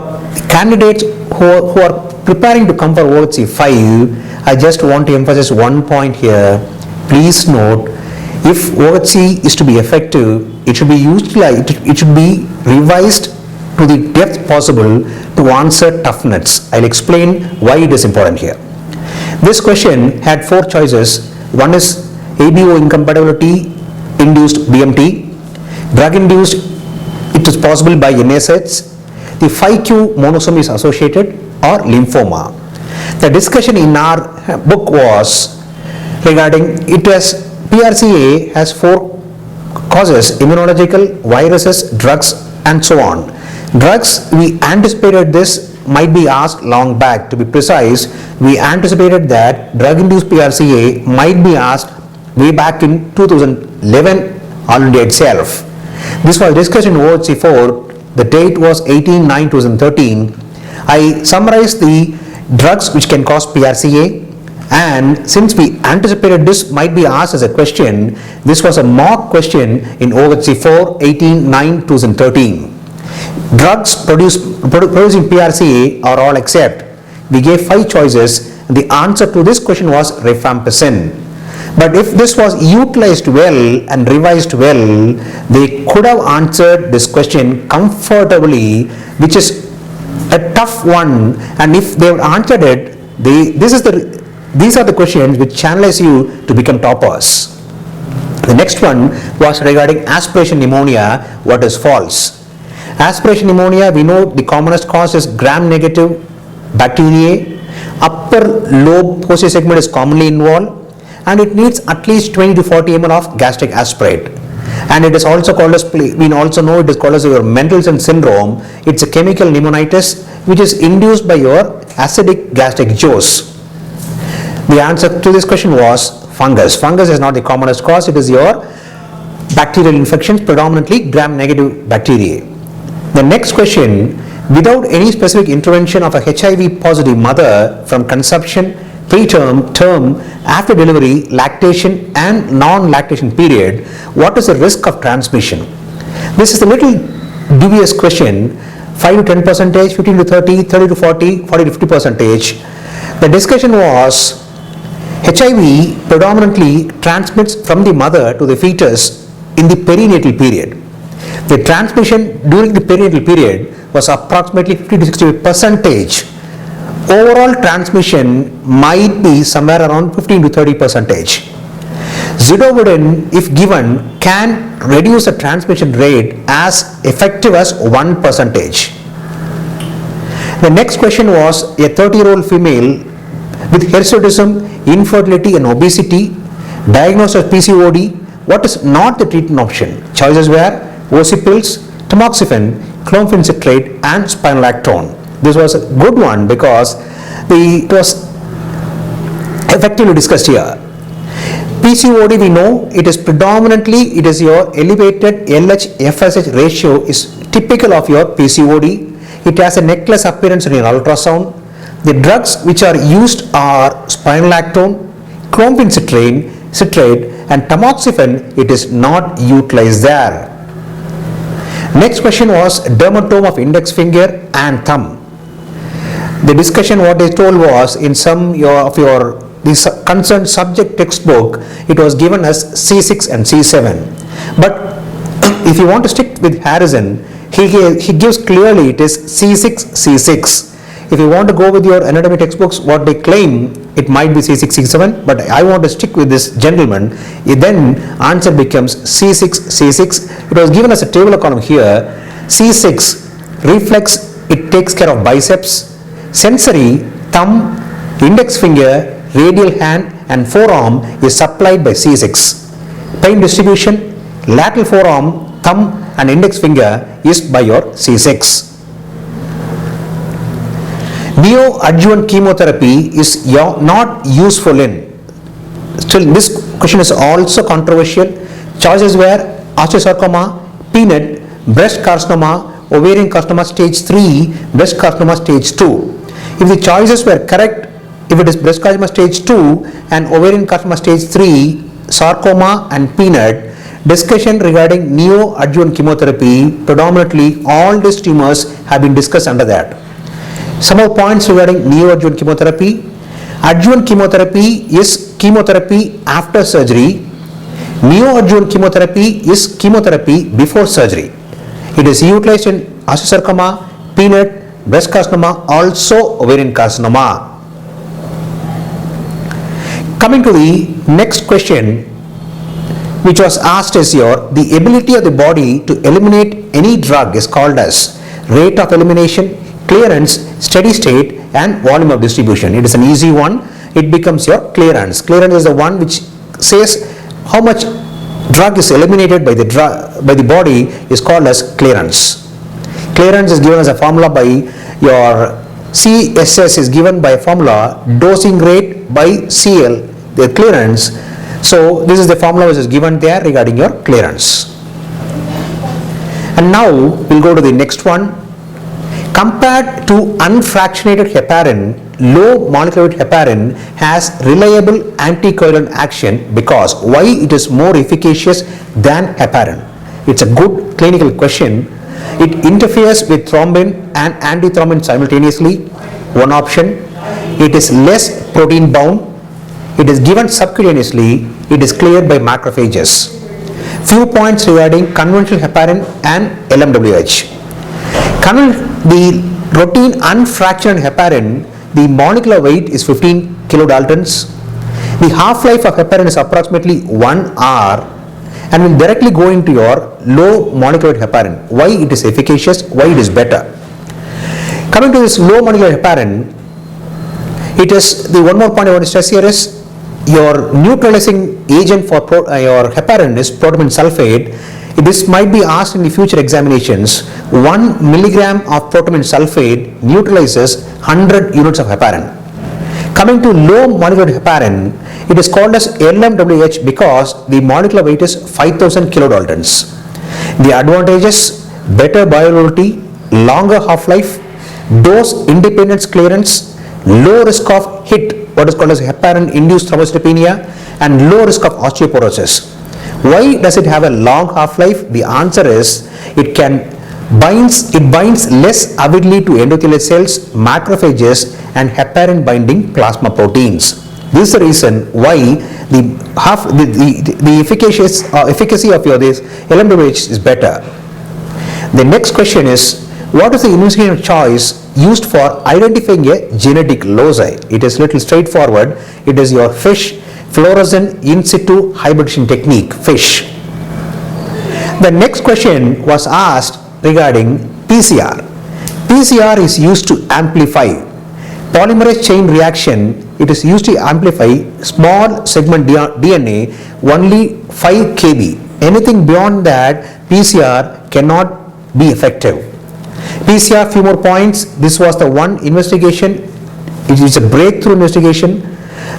candidates who are preparing to come for OHC 5, I just want to emphasize one point here. Please note, if OHC is to be effective, it should be utilized, it should be revised to the depth possible to answer tough nuts. I'll explain why it is important here. This question had 4 choices. One is ABO incompatibility induced BMT, drug induced, it is possible by NSAIDs, the 5q monosome is associated, or lymphoma. The discussion in our book was regarding it as PRCA has 4 causes: immunological, viruses, drugs, and so on. Drugs, we anticipated this might be asked long back. To be precise, we anticipated that drug-induced PRCA might be asked way back in 2011 All India itself. This was discussed in OHC 4. The date was 18/9/2013. I summarized the drugs which can cause PRCA, and since we anticipated this might be asked as a question, this was a mock question in OHC 4 18/9/2013. Drugs producing PRCA are all except. We gave 5 choices. The answer to this question was rifampicin. But if this was utilized well and revised well, they could have answered this question comfortably, which is a tough one, and if they have answered it, these are the questions which channelize you to become toppers. The next one was regarding aspiration pneumonia, what is false. Aspiration pneumonia, we know the commonest cause is gram-negative bacteriae. Upper lobe posterior segment is commonly involved, and it needs at least 20 to 40 ml of gastric aspirate. And it is also called as, we also know it is called as your Mendelssohn syndrome. It's a chemical pneumonitis which is induced by your acidic gastric juice. The answer to this question was fungus. Fungus is not the commonest cause, it is your bacterial infections, predominantly gram-negative bacteria. The next question, without any specific intervention of a HIV positive mother from conception, preterm, term, after delivery, lactation and non-lactation period, what is the risk of transmission? This is a little dubious question, 5 to 10%, 15 to 30, 30 to 40, 40 to 50%. The discussion was HIV predominantly transmits from the mother to the fetus in the perinatal period. The transmission during the perinatal period was approximately 50 to 60%. Overall transmission might be somewhere around 15 to 30%. Zidovudin, if given, can reduce the transmission rate as effective as 1%. The next question was a 30-year-old female with hirsutism, infertility and obesity, diagnosed as PCOD. What is not the treatment option? Choices were OC pills, tamoxifen, clomiphene citrate and spironolactone. This was a good one because it was effectively discussed here. PCOD, we know it is predominantly, it is your elevated LH-FSH ratio is typical of your PCOD. It has a necklace appearance in your ultrasound. The drugs which are used are spironolactone, clomiphene citrate and tamoxifen. It is not utilized there. Next question was dermatome of index finger and thumb. The discussion what they told was in some of your this concerned subject textbook, it was given as C6 and C7. But if you want to stick with Harrison, he gives clearly it is C6, C6. If you want to go with your anatomy textbooks, what they claim, it might be C6, C7, but I want to stick with this gentleman. Then answer becomes C6, C6. It was given as a table of column here. C6, reflex, it takes care of biceps. Sensory, thumb, index finger, radial hand and forearm is supplied by C6. Pain distribution, lateral forearm, thumb and index finger is by your C6. Neoadjuvant chemotherapy is not useful in. Still, this question is also controversial. Choices were osteosarcoma, peanut, breast carcinoma, ovarian carcinoma stage 3, breast carcinoma stage 2. If the choices were correct, if it is breast carcinoma stage 2 and ovarian carcinoma stage 3, sarcoma and peanut, discussion regarding neoadjuvant chemotherapy, predominantly all these tumors have been discussed under that. Some of the points regarding neoadjuvant chemotherapy. Adjuvant chemotherapy is chemotherapy after surgery. Neoadjuvant chemotherapy is chemotherapy before surgery. It is utilized in osteosarcoma, peanut, breast carcinoma, also ovarian carcinoma. Coming to the next question, which was asked is the ability of the body to eliminate any drug is called as rate of elimination, clearance, steady state and volume of distribution. It is an easy one. It becomes your clearance. Clearance is the one which says how much drug is eliminated by the body is called as clearance. Clearance is given as a formula by your CSS is given by a formula dosing rate by CL, the clearance. So this is the formula which is given there regarding your clearance. And now we'll go to the next one. Compared to unfractionated heparin, low molecular weight heparin has reliable anticoagulant action because why it is more efficacious than heparin? It's a good clinical question. It interferes with thrombin and antithrombin simultaneously, one option. It is less protein bound. it is given subcutaneously, it is cleared by macrophages. Few points regarding conventional heparin and LMWH. The routine unfractionated heparin, the molecular weight is 15 kilodaltons. The half-life of heparin is approximately 1 hour, and will directly go into your low molecular weight heparin. Why it is efficacious, why it is better. Coming to this low molecular heparin, it is, the one more point I want to stress here is, your neutralizing agent for your heparin is protamine sulfate. This might be asked in the future examinations. 1 milligram of protamine sulfate neutralizes 100 units of heparin. Coming to low molecular heparin, it is called as LMWH because the molecular weight is 5000 kilodaltons. The advantages: better bioavailability, longer half-life, dose independence clearance, low risk of HIT, what is called as heparin-induced thrombocytopenia, and low risk of osteoporosis. Why does it have a long half-life? The answer is it binds less avidly to endothelial cells, macrophages, and heparin-binding plasma proteins. This is the reason why the efficacy of this LMWH is better. The next question is, what is the investigation of choice used for identifying a genetic loci? It is little straightforward. It is your FISH, fluorescent in situ hybridization technique, FISH. The next question was asked regarding PCR. PCR is used to amplify polymerase chain reaction. It is used to amplify small segment DNA only 5 kb. Anything beyond that, PCR cannot be effective. PCR, few more points. This was the one investigation. It is a breakthrough investigation.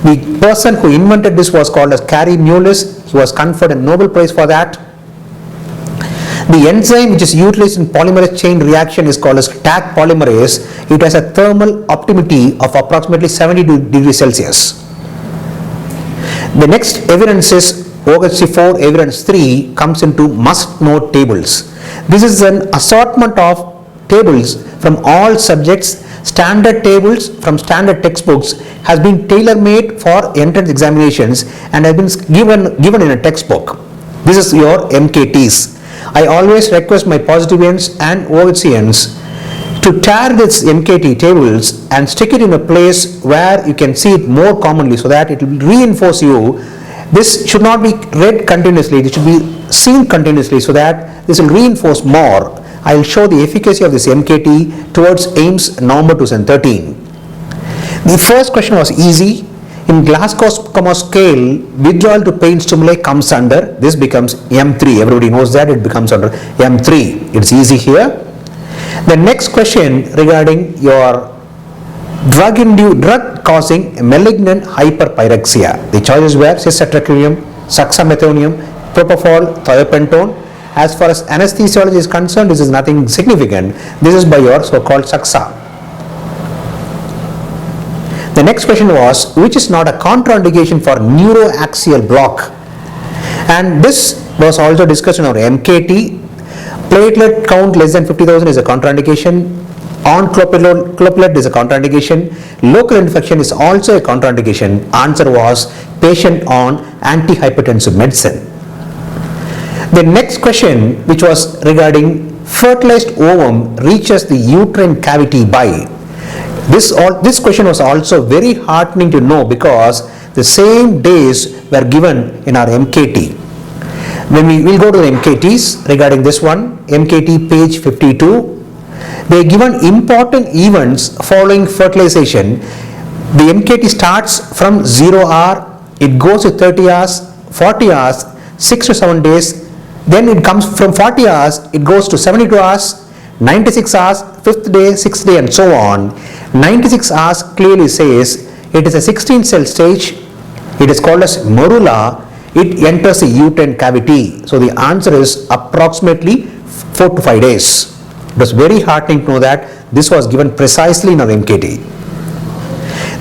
The person who invented this was called as Kary Mullis. He was conferred a Nobel Prize for that. The enzyme which is utilized in polymerase chain reaction is called as Taq polymerase. It has a thermal optimity of approximately 72 degrees Celsius. The next evidence is OHC4 evidence 3 comes into must-know tables. This is an assortment of tables from all subjects. Standard tables from standard textbooks has been tailor-made for entrance examinations and has been given in a textbook. This is your MKTs. I always request my positivians and OHCNs to tear this MKT tables and stick it in a place where you can see it more commonly so that it will reinforce you. This should not be read continuously, this should be seen continuously so that this will reinforce more. I will show the efficacy of this MKT towards AIIMS November 2013. The first question was easy. In Glasgow Coma scale, withdrawal to pain stimuli comes under, this becomes M3. Everybody knows that, it becomes under M3. It's easy here. The next question regarding your drug causing malignant hyperpyrexia. The choices were cisatracinium, suxamethonium, propofol, thiopentone. As far as anesthesiology is concerned, this is nothing significant. This is by your so-called Saxa. The next question was, which is not a contraindication for neuroaxial block? And this was also discussed in our MKT. Platelet count less than 50,000 is a contraindication. On clopidogrel is a contraindication. Local infection is also a contraindication. Answer was patient on antihypertensive medicine. The next question, which was regarding fertilized ovum reaches the uterine cavity by. This question was also very heartening to know because the same days were given in our MKT. When we will go to the MKTs regarding this one, MKT page 52, they are given important events following fertilization. The MKT starts from 0 hour, it goes to 30 hours, 40 hours, 6 to 7 days, then it comes from 40 hours, it goes to 72 hours, 96 hours, 5th day, 6th day and so on. 96 hours clearly says it is a 16 cell stage, it is called as morula, it enters the uterine cavity. So the answer is approximately 4 to 5 days. It was very heartening to know that this was given precisely in our MKT.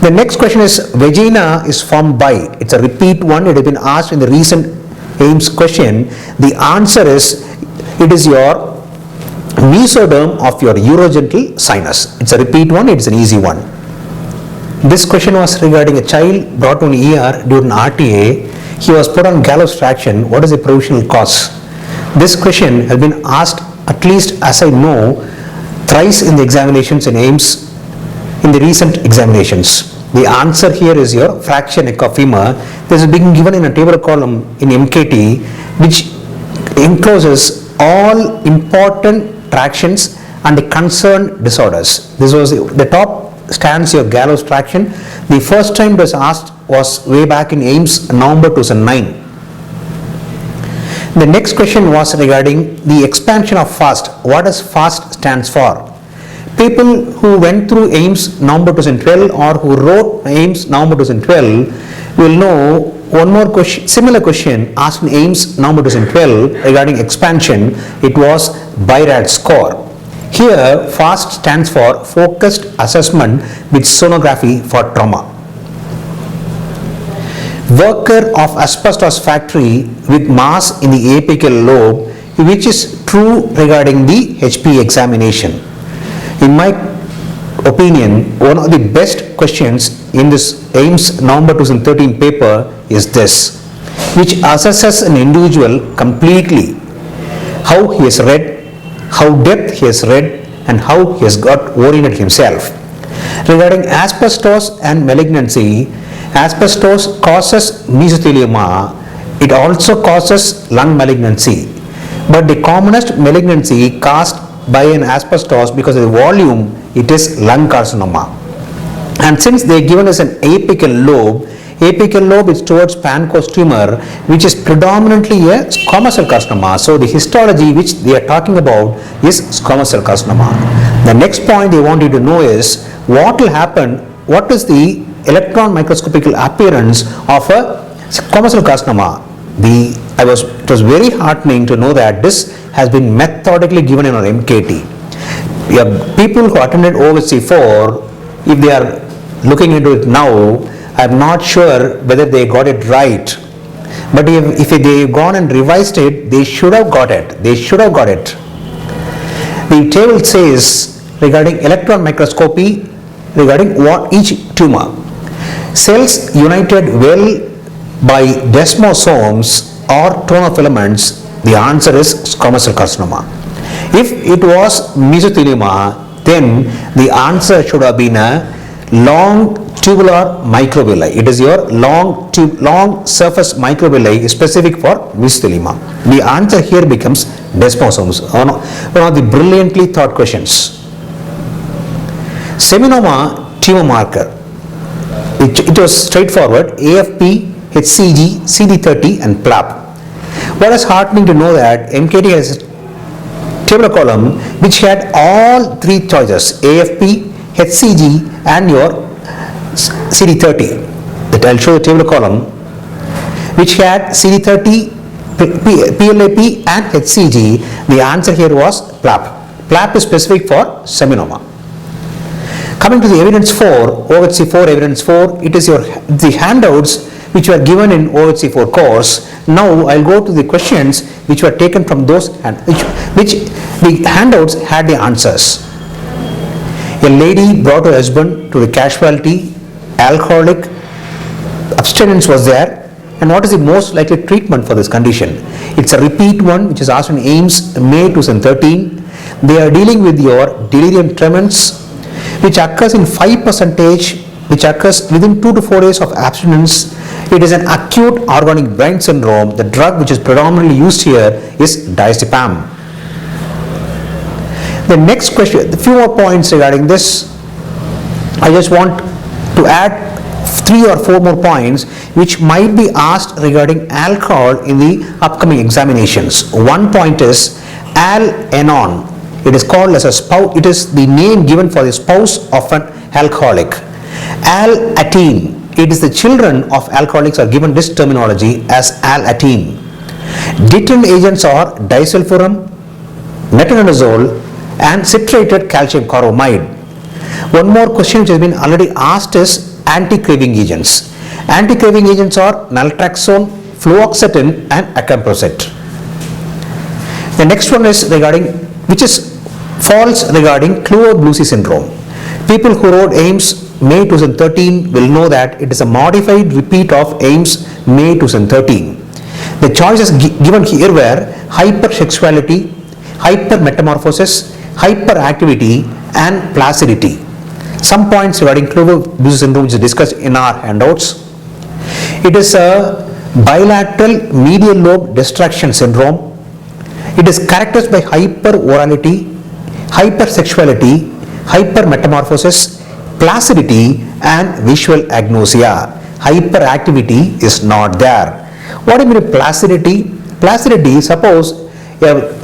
The next question is, vagina is formed by, it's a repeat one, it has been asked in the recent AIIMS question. The answer is, it is your mesoderm of your urogenital sinus. It's a repeat one, it's an easy one. This question was regarding a child brought to an ER due to an RTA. He was put on gallows traction. What is the provisional cause? This question has been asked, at least as I know, thrice in the examinations in AIIMS, in the recent examinations. The answer here is your fracture neck of femur. This is being given in a table column in MKT, which encloses all important tractions and the concerned disorders. This was the top stands your gallows traction. The first time it was asked was way back in AIIMS, November 2009. The next question was regarding the expansion of FAST. What does FAST stands for? People who went through AIIMS November 2012 or who wrote AIIMS November 2012 will know one more question, similar question asked in AIIMS November 2012 regarding expansion. It was BIRAD score. Here FAST stands for Focused Assessment with Sonography for Trauma. Worker of asbestos factory with mass in the apical lobe, which is true regarding the HP examination. In my opinion, one of the best questions in this AIIMS November 2013 paper is this, which assesses an individual completely, how he has read, how depth he has read, and how he has got oriented himself. Regarding asbestos and malignancy, asbestos causes mesothelioma. It also causes lung malignancy. But the commonest malignancy caused by an asbestos, because of the volume, it is lung carcinoma. And since they given us an apical lobe is towards Pancoast tumor, which is predominantly a squamous cell carcinoma. So the histology which they are talking about is squamous cell carcinoma. The next point they want you to know is what will happen, what is the electron microscopical appearance of a squamous cell carcinoma. It was very heartening to know that this has been methodically given in our MKT. People who attended OHC 4, if they are looking into it now, I am not sure whether they got it right. But if they have gone and revised it, they should have got it. They should have got it. The table says regarding electron microscopy, regarding what each tumor. Cells united well by desmosomes or tonofilaments, the answer is squamous cell carcinoma. If it was mesothelioma, then the answer should have been a long tubular microvilli. It is your long surface microvilli specific for mesothelioma. The answer here becomes desmosomes. One of the brilliantly thought questions. Seminoma tumor marker. It was straightforward, AFP, HCG, CD30 and PLAP. What is heartening to know that MKT has a tabular column which had all three choices, AFP, HCG and your CD30. That I'll show the tabular column which had CD30, PLAP and HCG. The answer here was PLAP. PLAP is specific for seminoma. Coming to the evidence 4, OHC 4 evidence 4, it is the handouts which were given in OHC 4 course. Now I'll go to the questions which were taken from those which the handouts had the answers. A lady brought her husband to the casualty, alcoholic, abstinence was there, and what is the most likely treatment for this condition? It's a repeat one which is asked in AIIMS May 2013. They are dealing with your delirium tremens, which occurs in 5%, which occurs within 2 to 4 days of abstinence. It is an acute organic brain syndrome. The drug which is predominantly used here is diazepam. The next question, a few more points regarding this. I just want to add 3 or 4 more points which might be asked regarding alcohol in the upcoming examinations. One point is Al-Anon. It is called as a spouse. It is the name given for the spouse of an alcoholic. Al-Ateen. It is the children of alcoholics are given this terminology as Al-Ateen. Deterrent agents are disulfiram, metronidazole, and citrated calcium carbamide. One more question which has been already asked is anti-craving agents. Anti-craving agents are naltrexone, fluoxetine, and acamprosate. The next one is false regarding Kluwer-Bucy syndrome. People who wrote AIIMS May 2013 will know that it is a modified repeat of AIMS May 2013. The choices given here were hypersexuality, hypermetamorphosis, hyperactivity and placidity. Some points regarding Kluver-Bucy syndrome which is discussed in our handouts. It is a bilateral medial lobe distraction syndrome. It is characterized by hyperorality, hypersexuality, hypermetamorphosis, placidity and visual agnosia. Hyperactivity is not there. What do you mean by placidity? Placidity, suppose a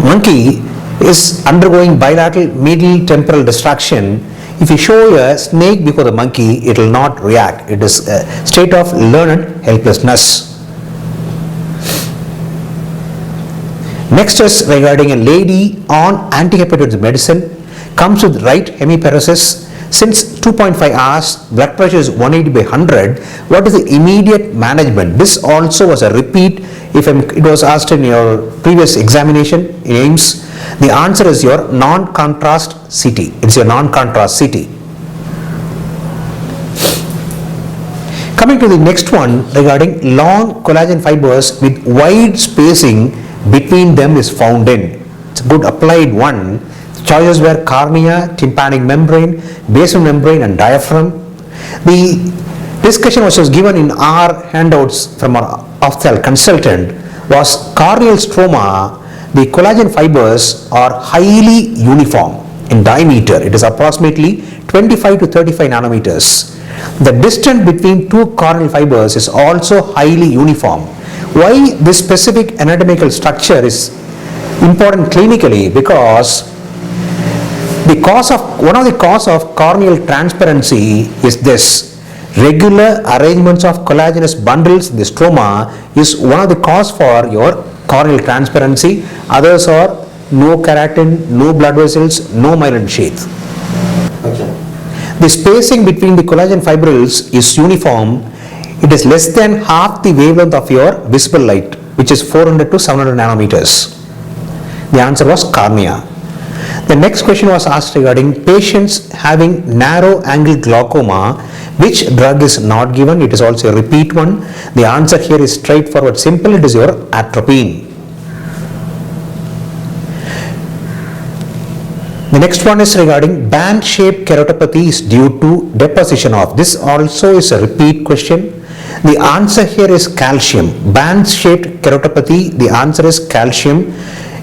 monkey is undergoing bilateral medial temporal distraction. If you show a snake before the monkey, it will not react. It is a state of learned helplessness. Next is regarding a lady on antihypertensive medicine, comes with right hemiparesis. Since 2.5 hours, blood pressure is 180 by 100. What is the immediate management? This also was a repeat. If it was asked in your previous examination in AIMS, the answer is your non-contrast CT. It's your non-contrast CT. Coming to the next one regarding long collagen fibers with wide spacing between them is found in. It's a good applied one. Choices were cornea, tympanic membrane, basal membrane and diaphragm. The discussion which was given in our handouts from our ophthalmic consultant was corneal stroma. The collagen fibers are highly uniform in diameter. It is approximately 25 to 35 nanometers. The distance between two corneal fibers is also highly uniform. Why this specific anatomical structure is important clinically? Because one of the cause of corneal transparency is this. Regular arrangements of collagenous bundles in the stroma is one of the cause for your corneal transparency. Others are no keratin, no blood vessels, no myelin sheath. Okay. The spacing between the collagen fibrils is uniform. It is less than half the wavelength of your visible light, which is 400 to 700 nanometers. The answer was cornea. The next question was asked regarding patients having narrow angle glaucoma. Which drug is not given? It is also a repeat one. The answer here is straightforward, simple. It is your atropine. The next one is regarding band-shaped keratopathy is due to deposition of. This also is a repeat question. The answer here is calcium. Band-shaped keratopathy, the answer is calcium.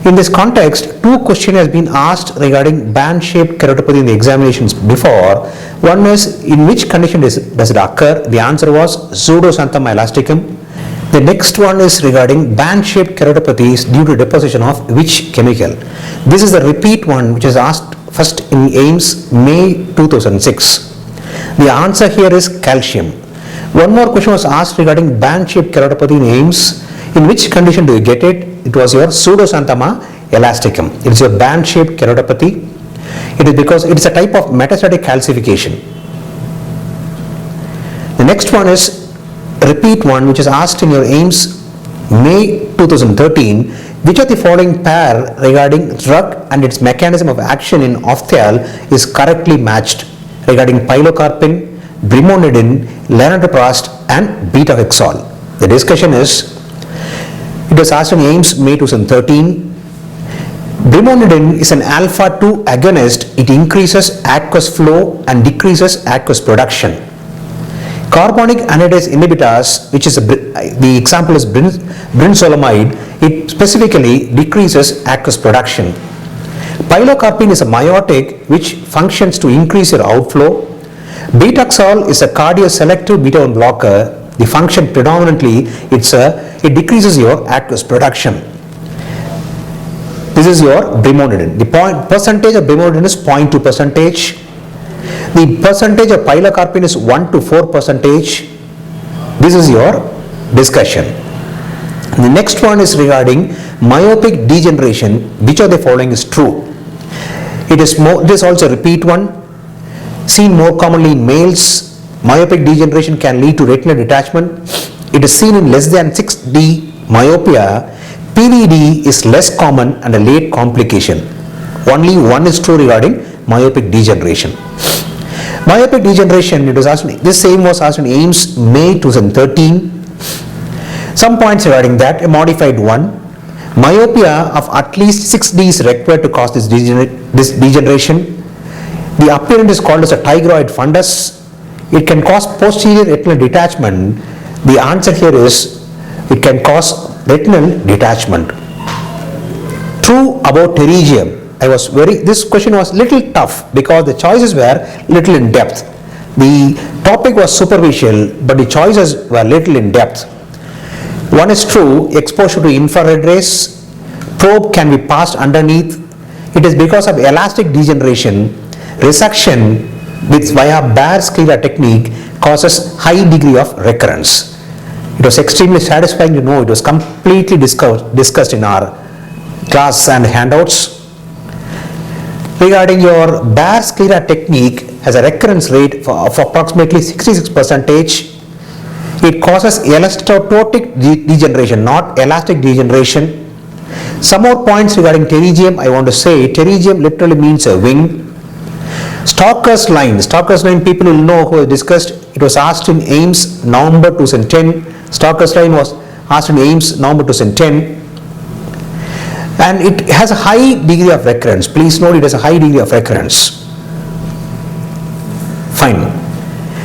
In this context, two questions has been asked regarding band-shaped keratopathy in the examinations before. One is, in which condition does it occur? The answer was pseudoxanthoma elasticum. The next one is regarding band-shaped keratopathy is due to deposition of which chemical? This is the repeat one which is asked first in AIMS May 2006. The answer here is calcium. One more question was asked regarding band-shaped keratopathy in AIMS. In which condition do you get it? It was your pseudoxanthoma elasticum. It is your band-shaped keratopathy. It is because it is a type of metastatic calcification. The next one is repeat one which is asked in your AIMS May 2013. Which of the following pair regarding drug and its mechanism of action in ophthalm is correctly matched? Regarding pilocarpine, brimonidine, lanreotide and beta-hexol. The discussion is, it was asked in AIMS May 2013. Brimonidine is an alpha-2 agonist. It increases aqueous flow and decreases aqueous production. Carbonic anhydrase inhibitors, which is the example is brinzolamide, it specifically decreases aqueous production. Pilocarpine is a miotic which functions to increase your outflow. Beta-hexol is a cardioselective beta-1 blocker. The function predominantly it decreases your aqueous production. This is your brimonidine. The percentage of brimonidine is 0.2 percentage. The percentage of pilocarpine is 1 to 4 percentage. This is your discussion. The next one is regarding myopic degeneration. Which of the following is true? It is also a repeat one. Seen more commonly in males. Myopic degeneration can lead to retinal detachment. It is seen in less than 6D myopia. PVD is less common and a late complication. Only one is true regarding myopic degeneration. Myopic degeneration, it was asked, this same was asked in AIMS May 2013. Some points regarding that, a modified one. Myopia of at least 6D is required to cause this degeneration. The appearance is called as a tigroid fundus. It can cause posterior retinal detachment. The answer here is it can cause retinal detachment. True about pterygium. This question was little tough because the choices were little in depth. The topic was superficial, but the choices were little in depth. One is true, exposure to infrared rays, probe can be passed underneath. It is because of elastic degeneration, resection via bare sclera technique causes high degree of recurrence. It was extremely satisfying to know it was completely discussed in our class and handouts. Regarding your bare sclera technique has a recurrence rate of approximately 66%. It causes elastototic degeneration, not elastic degeneration. Some more points regarding pterygium. I want to say pterygium literally means a wing. Stalker's line people will know who I discussed. It was asked in AIMS November 2010. Stalker's line was asked in AIMS November 2010. And it has a high degree of recurrence. Please note it has a high degree of recurrence. Fine.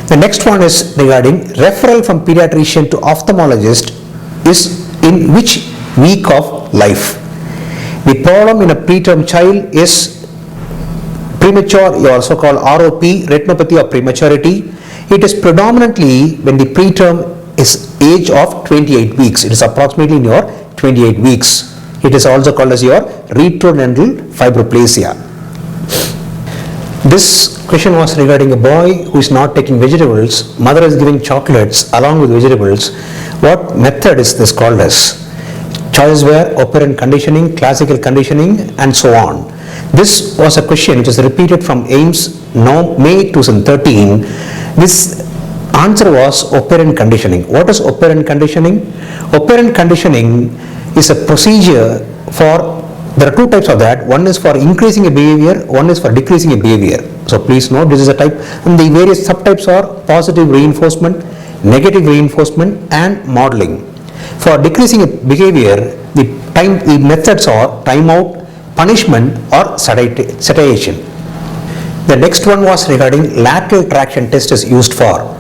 The next one is regarding referral from pediatrician to ophthalmologist is in which week of life. The problem in a preterm child is premature, also called ROP, retinopathy of prematurity. It is predominantly when the preterm is age of 28 weeks. It is approximately in your 28 weeks. It is also called as your retrodental fibroplasia. This question was regarding a boy who is not taking vegetables. Mother is giving chocolates along with vegetables. What method is this called as? Choices were operant conditioning, classical conditioning, and so on. This was a question which is repeated from AIMS May 2013. This answer was operant conditioning. What is operant conditioning? Operant conditioning is a procedure there are two types of that. One is for increasing a behavior, one is for decreasing a behavior. So please note this is a type, and the various subtypes are positive reinforcement, negative reinforcement, and modeling. For decreasing a behavior, the methods are timeout, punishment, or satiation. The next one was regarding lateral traction test is used for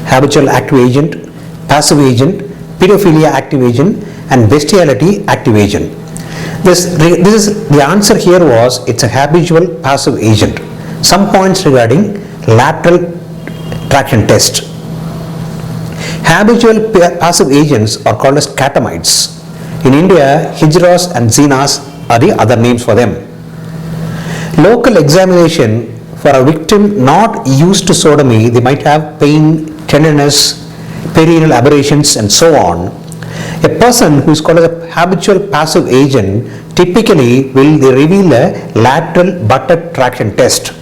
habitual active agent, passive agent, pedophilia active agent, and bestiality active agent. The answer here was it's a habitual passive agent. Some points regarding lateral traction test. Habitual passive agents are called as catamides. In India, Hijras and Xenas are the other names for them. Local examination for a victim not used to sodomy, they might have pain, tenderness, perineal aberrations, and so on. A person who is called as a habitual passive agent typically will reveal a lateral buttock traction test.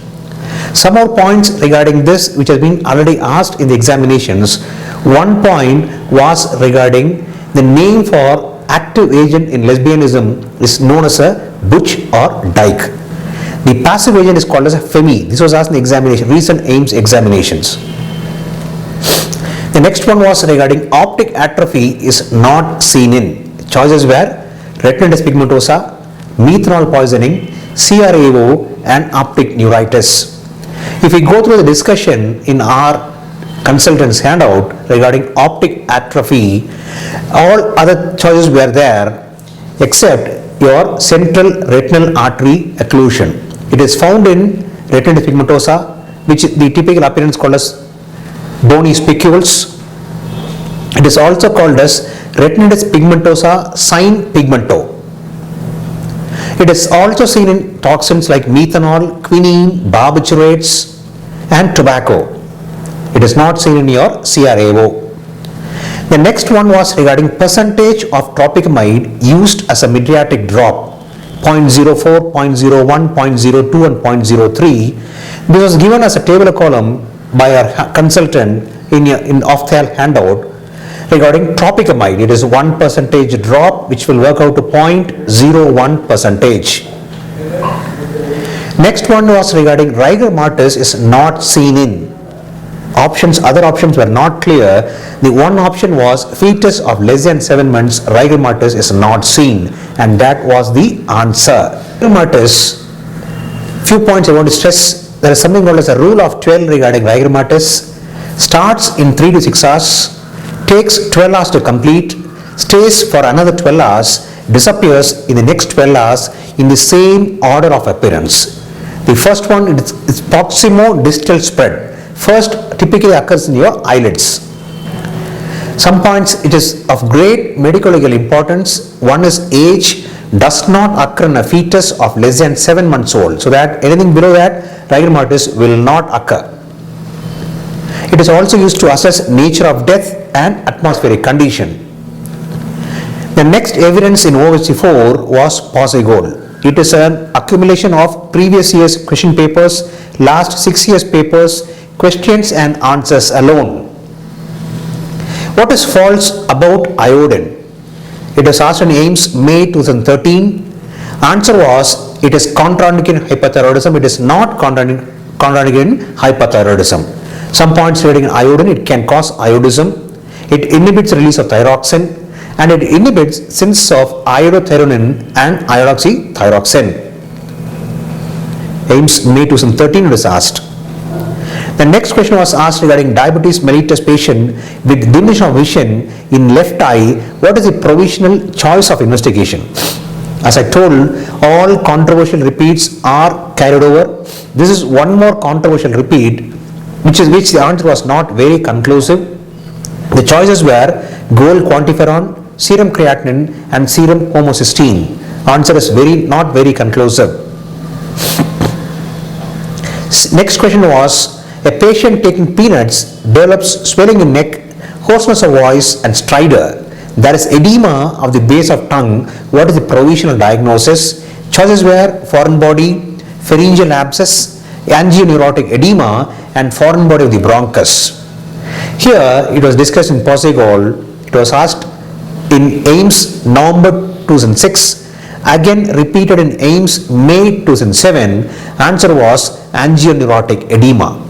Some more points regarding this which has been already asked in the examinations. One point was regarding the name for active agent in lesbianism is known as a butch or dyke. The passive agent is called as a femi. This was asked in the examination, recent AIMS examinations. The next one was regarding optic atrophy is not seen in. Choices were retinitis pigmentosa, methanol poisoning, CRAO, and optic neuritis. If we go through the discussion in our consultant's handout regarding optic atrophy, all other choices were there except your central retinal artery occlusion. It is found in retinitis pigmentosa, which the typical appearance called as bony spicules. It is also called as retinitis pigmentosa sin pigmento. It is also seen in toxins like methanol, quinine, barbiturates, and tobacco. It is not seen in your CRAO. The next one was regarding percentage of tropicamide used as a mydriatic drop, 0.04, 0.01, 0.02, and 0.03. This was given as a table of column by our consultant in ophthal handout regarding tropicamide. It is 1% drop which will work out to 0.01%. Next one was regarding rigor mortis is not seen in. Other options were not clear. The one option was fetus of less than 7 months, rigor mortis is not seen, and that was the answer. Rigor mortis, few points I want to stress. There is something called as a rule of 12 regarding rigor mortis. Starts in 3 to 6 hours, takes 12 hours to complete, stays for another 12 hours, disappears in the next 12 hours in the same order of appearance. The first one is proximo-distal spread. First typically occurs in your eyelids. Some points it is of great medical legal importance. One is age does not occur in a fetus of less than 7 months old. So that anything below that, rigor mortis will not occur. It is also used to assess nature of death and atmospheric condition. The next evidence in OSC4 was Posse goal. It is an accumulation of previous year's question papers, last 6 years papers, questions and answers alone. What is false about iodine? It was asked in AIIMS May 2013. Answer was it is contraindicated hypothyroidism. It is not contraindicated hypothyroidism. Some points regarding iodine: it can cause iodism, it inhibits release of thyroxine, and it inhibits synthesis of iodothyronine and iodoxythyroxine. AIIMS May 2013 was asked. The next question was asked regarding diabetes mellitus patient with diminution of vision in left eye. What is the provisional choice of investigation? As I told, all controversial repeats are carried over. This is one more controversial repeat, which the answer was not very conclusive. The choices were gold quantiferon, serum creatinine, and serum homocysteine. Answer is not very conclusive. Next question was, a patient taking peanuts develops swelling in neck, hoarseness of voice, and stridor. There is edema of the base of tongue. What is the provisional diagnosis? Choices were foreign body, pharyngeal abscess, angioneurotic edema, and foreign body of the bronchus. Here it was discussed in Posse goal. It was asked in AIIMS November 2006, again repeated in AIIMS May 2007. Answer was angioneurotic edema.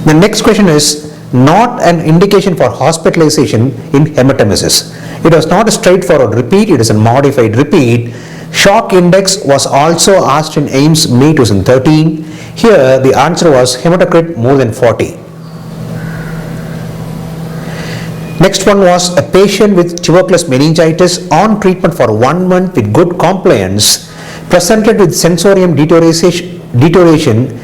The next question is not an indication for hospitalization in hematemesis. It was not a straightforward repeat, it is a modified repeat. Shock index was also asked in AIIMS May 2013. Here the answer was hematocrit more than 40. Next one was a patient with tuberculous meningitis on treatment for 1 month with good compliance presented with sensorium deterioration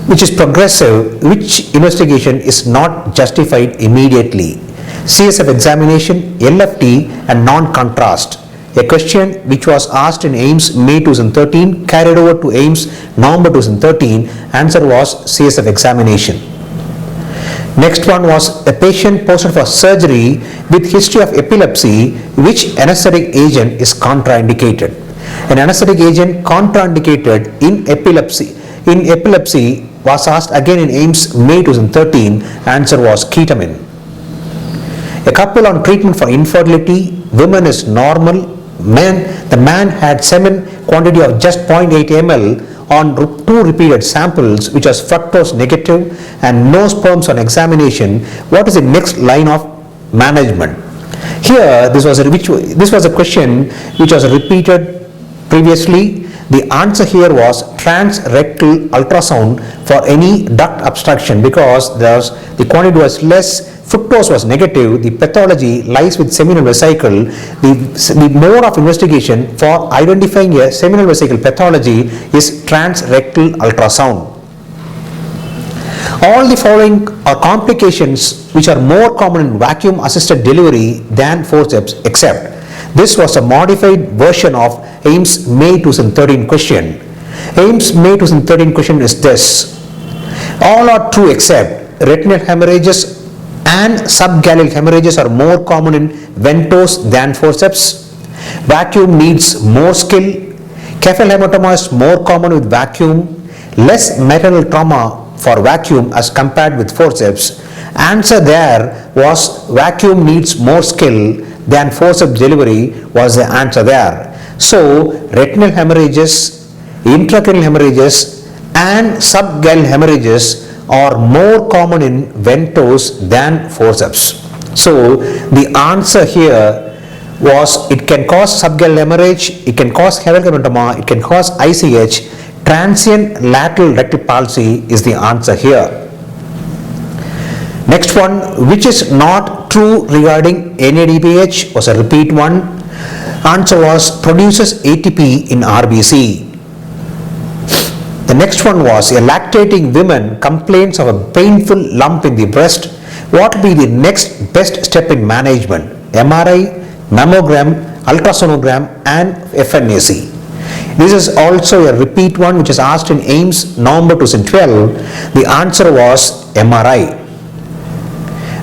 which is progressive, which investigation is not justified immediately. CSF examination, LFT and non-contrast. A question which was asked in AIIMS May 2013 carried over to AIIMS November 2013. Answer was CSF examination. Next one was a patient posted for surgery with history of epilepsy. Which anesthetic agent is contraindicated? An anesthetic agent contraindicated in epilepsy was asked again in AIIMS May 2013. Answer was ketamine. A couple on treatment for infertility. Woman is normal. The man had semen quantity of just 0.8 ml on 2 repeated samples, which was fructose negative and no sperms on examination. What is the next line of management? Here this was a question which was repeated previously. The answer here was transrectal ultrasound for any duct obstruction, because the quantity was less, fructose was negative, the pathology lies with seminal vesicle. The mode of investigation for identifying a seminal vesicle pathology is transrectal ultrasound. All the following are complications which are more common in vacuum assisted delivery than forceps, except this was a modified version of AIIMS May 2013 question. AIIMS May 2013 question is this: all are true except retinal hemorrhages and subgaleal hemorrhages are more common in ventose than forceps. Vacuum needs more skill. Cephalhematoma is more common with vacuum. Less maternal trauma for vacuum as compared with forceps. Answer there was vacuum needs more skill than forceps delivery was the answer there. So retinal hemorrhages, intracranial hemorrhages and subgale hemorrhages are more common in ventos than forceps. So the answer here was it can cause subgale hemorrhage, it can cause hemangioma, it can cause ICH. Transient lateral rectal palsy is the answer here. Next one, which is not true regarding NADPH, was a repeat one. Answer was produces ATP in RBC. The next one was a lactating woman complains of a painful lump in the breast. What will be the next best step in management? MRI, mammogram, ultrasonogram and FNAC. This is also a repeat one which is asked in AIIMS November 2012. The answer was MRI.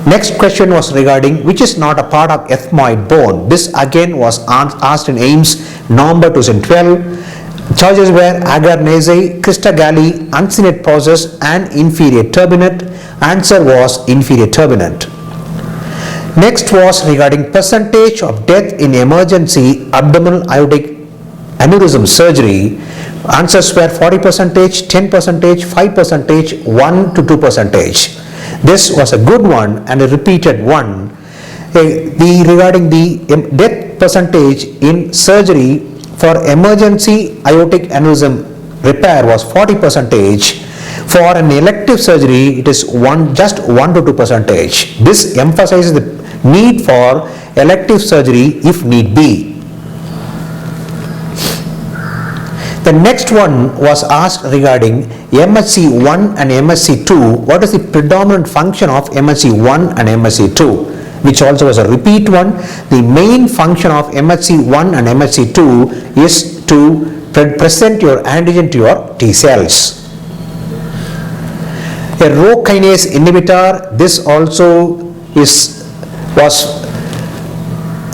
Next question was regarding which is not a part of ethmoid bone. This again was asked in AIIMS November 2012. Choices were agar nasal, crista galli, uncinate process and inferior turbinate. Answer was inferior turbinate. Next was regarding percentage of death in emergency abdominal aortic aneurysm surgery. Answers were 40%, 10%, 5%, 1 to 2%. This was a good one and a repeated one. Regarding the death percentage in surgery for emergency aortic aneurysm repair was 40%. For an elective surgery, it is just 1 to 2%. This emphasizes the need for elective surgery if need be. The next one was asked regarding MHC1 and MHC2. What is the predominant function of MHC1 and MHC2? Which also was a repeat one. The main function of MHC1 and MHC2 is to present your antigen to your T cells. A Rho kinase inhibitor, this also was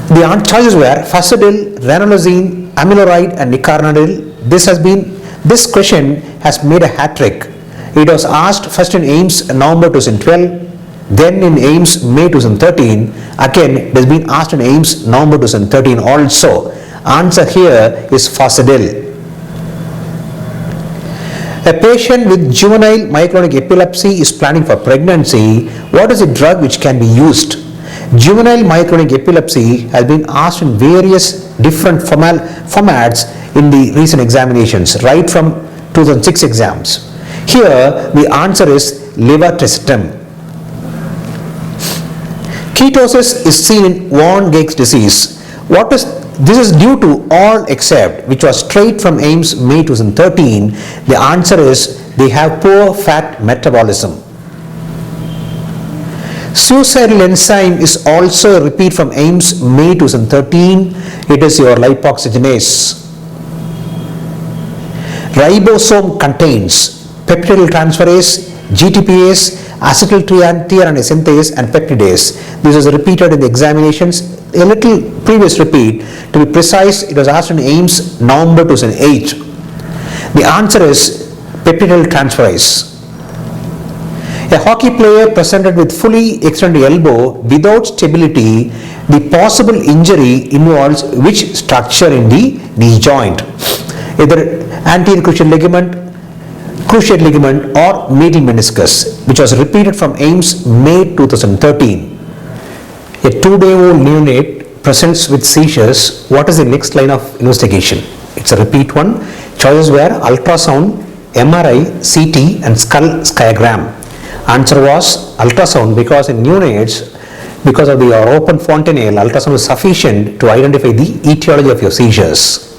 the choices were fasudil, ranolazine, amiloride and nicarnadil. This question has made a hat trick. It was asked first in AIIMS November 2012, then in AIIMS May 2013. Again, it has been asked in AIIMS November 2013 also. Answer here is fasudil. A patient with juvenile myoclonic epilepsy is planning for pregnancy. What is the drug which can be used? Juvenile myoclonic epilepsy has been asked in various different formats in the recent examinations, right from 2006 exams. Here, the answer is levetiracetam. Ketosis is seen in von Gake's disease. This is due to all except, which was straight from AIIMS May 2013. The answer is they have poor fat metabolism. Suicidal enzyme is also a repeat from AIIMS May 2013. It is your lipoxygenase. Ribosome contains peptidyl transferase, GTPase, acetyltryptophan synthase and peptidase. This was repeated in the examinations. A little previous repeat. To be precise, it was asked in AIIMS November 2008. The answer is peptidyl transferase. A hockey player presented with fully extended elbow without stability. The possible injury involves which structure in the knee joint? Either anterior cruciate ligament or medial meniscus, which was repeated from AIIMS May 2013. A 2-day-old neonate presents with seizures. What is the next line of investigation? It's a repeat one. Choices were ultrasound, MRI, CT and skull sciagram. Answer was ultrasound, because in neonates, because of the open fontanelle, ultrasound is sufficient to identify the etiology of your seizures.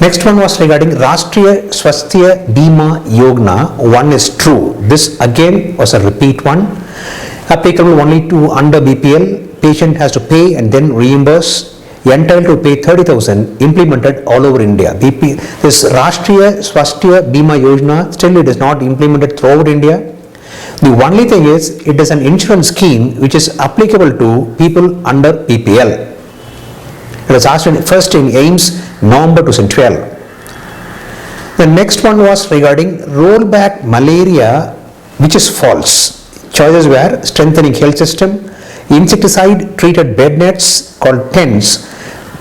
Next one was regarding Rashtriya Swasthya Bima Yojana. One is true. This again was a repeat one. Applicable only to under BPL. Patient has to pay and then reimburse. Entitled to pay 30,000. Implemented all over India. This Rashtriya Swasthya Bima Yojana, still it is not implemented throughout India. The only thing is, it is an insurance scheme which is applicable to people under BPL. It was asked first in AIIMS November 2012. The next one was regarding rollback malaria, which is false. Choices were strengthening health system, insecticide treated bed nets called tents,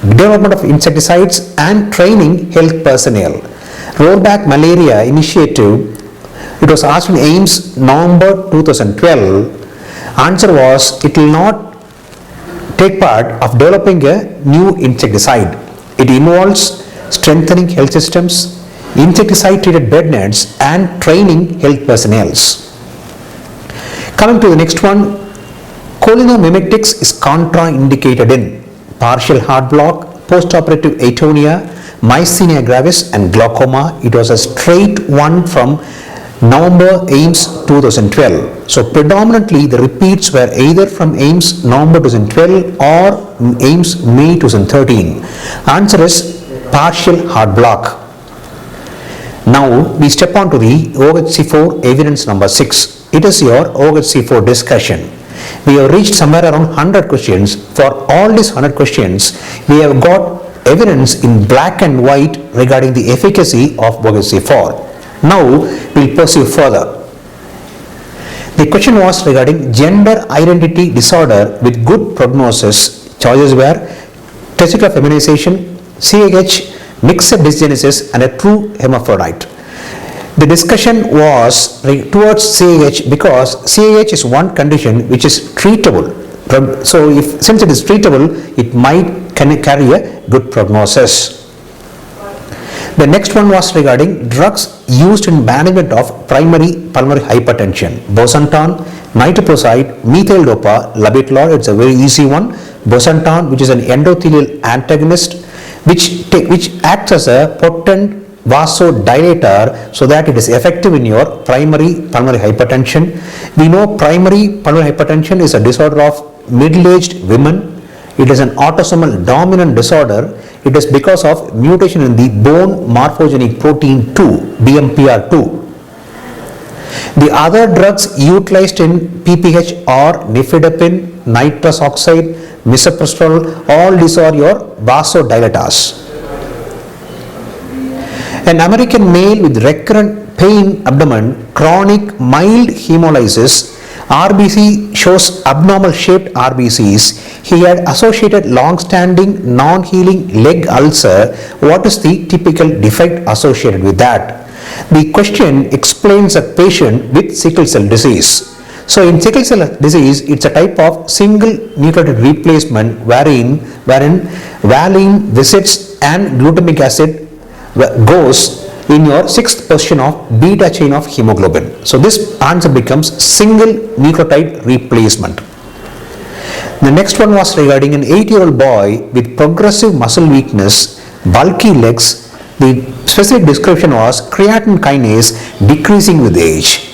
development of insecticides and training health personnel. Rollback Malaria Initiative, it was asked in AIMS November 2012. Answer was, it will not take part of developing a new insecticide. It involves strengthening health systems, insecticide treated bed nets and training health personnel. Coming to the next one, cholinomimetics is contraindicated in partial heart block, postoperative atonia, myasthenia gravis and glaucoma. It was a straight one from November AIMS 2012. So predominantly the repeats were either from AIMS November 2012 or AIMS May 2013. Answer is partial heart block. Now we step on to the OHC4 evidence number 6. It is your OHC4 discussion. We have reached somewhere around 100 questions. For all these 100 questions, we have got evidence in black and white regarding the efficacy of OHC4. Now we'll pursue further. The question was regarding gender identity disorder with good prognosis. Choices were testicular feminization, CAH, mixed dysgenesis and a true hermaphrodite. The discussion was towards CAH because CAH is one condition which is treatable. So since it is treatable, it might carry a good prognosis. The next one was regarding drugs used in management of primary pulmonary hypertension. Bosentan, nitroprusside, methyl dopa, labetalol. It's a very easy one. Bosentan, which is an endothelial antagonist, which acts as a potent vasodilator so that it is effective in your primary pulmonary hypertension. We know primary pulmonary hypertension is a disorder of middle-aged women. It is an autosomal dominant disorder. It is because of mutation in the bone morphogenic protein 2, BMPR2. The other drugs utilized in PPH are nifedipine, nitrous oxide, misoprostol. All these are your vasodilators. An American male with recurrent pain abdomen, chronic mild hemolysis, RBC shows abnormal shaped RBCs. He had associated long-standing non-healing leg ulcer. What is the typical defect associated with that? The question explains a patient with sickle cell disease. So in sickle cell disease, it's a type of single nucleotide replacement wherein valine visits and glutamic acid goes in your sixth position of beta chain of hemoglobin. So this answer becomes single nucleotide replacement. The next one was regarding an 8-year-old boy with progressive muscle weakness, bulky legs. The specific description was creatine kinase decreasing with age.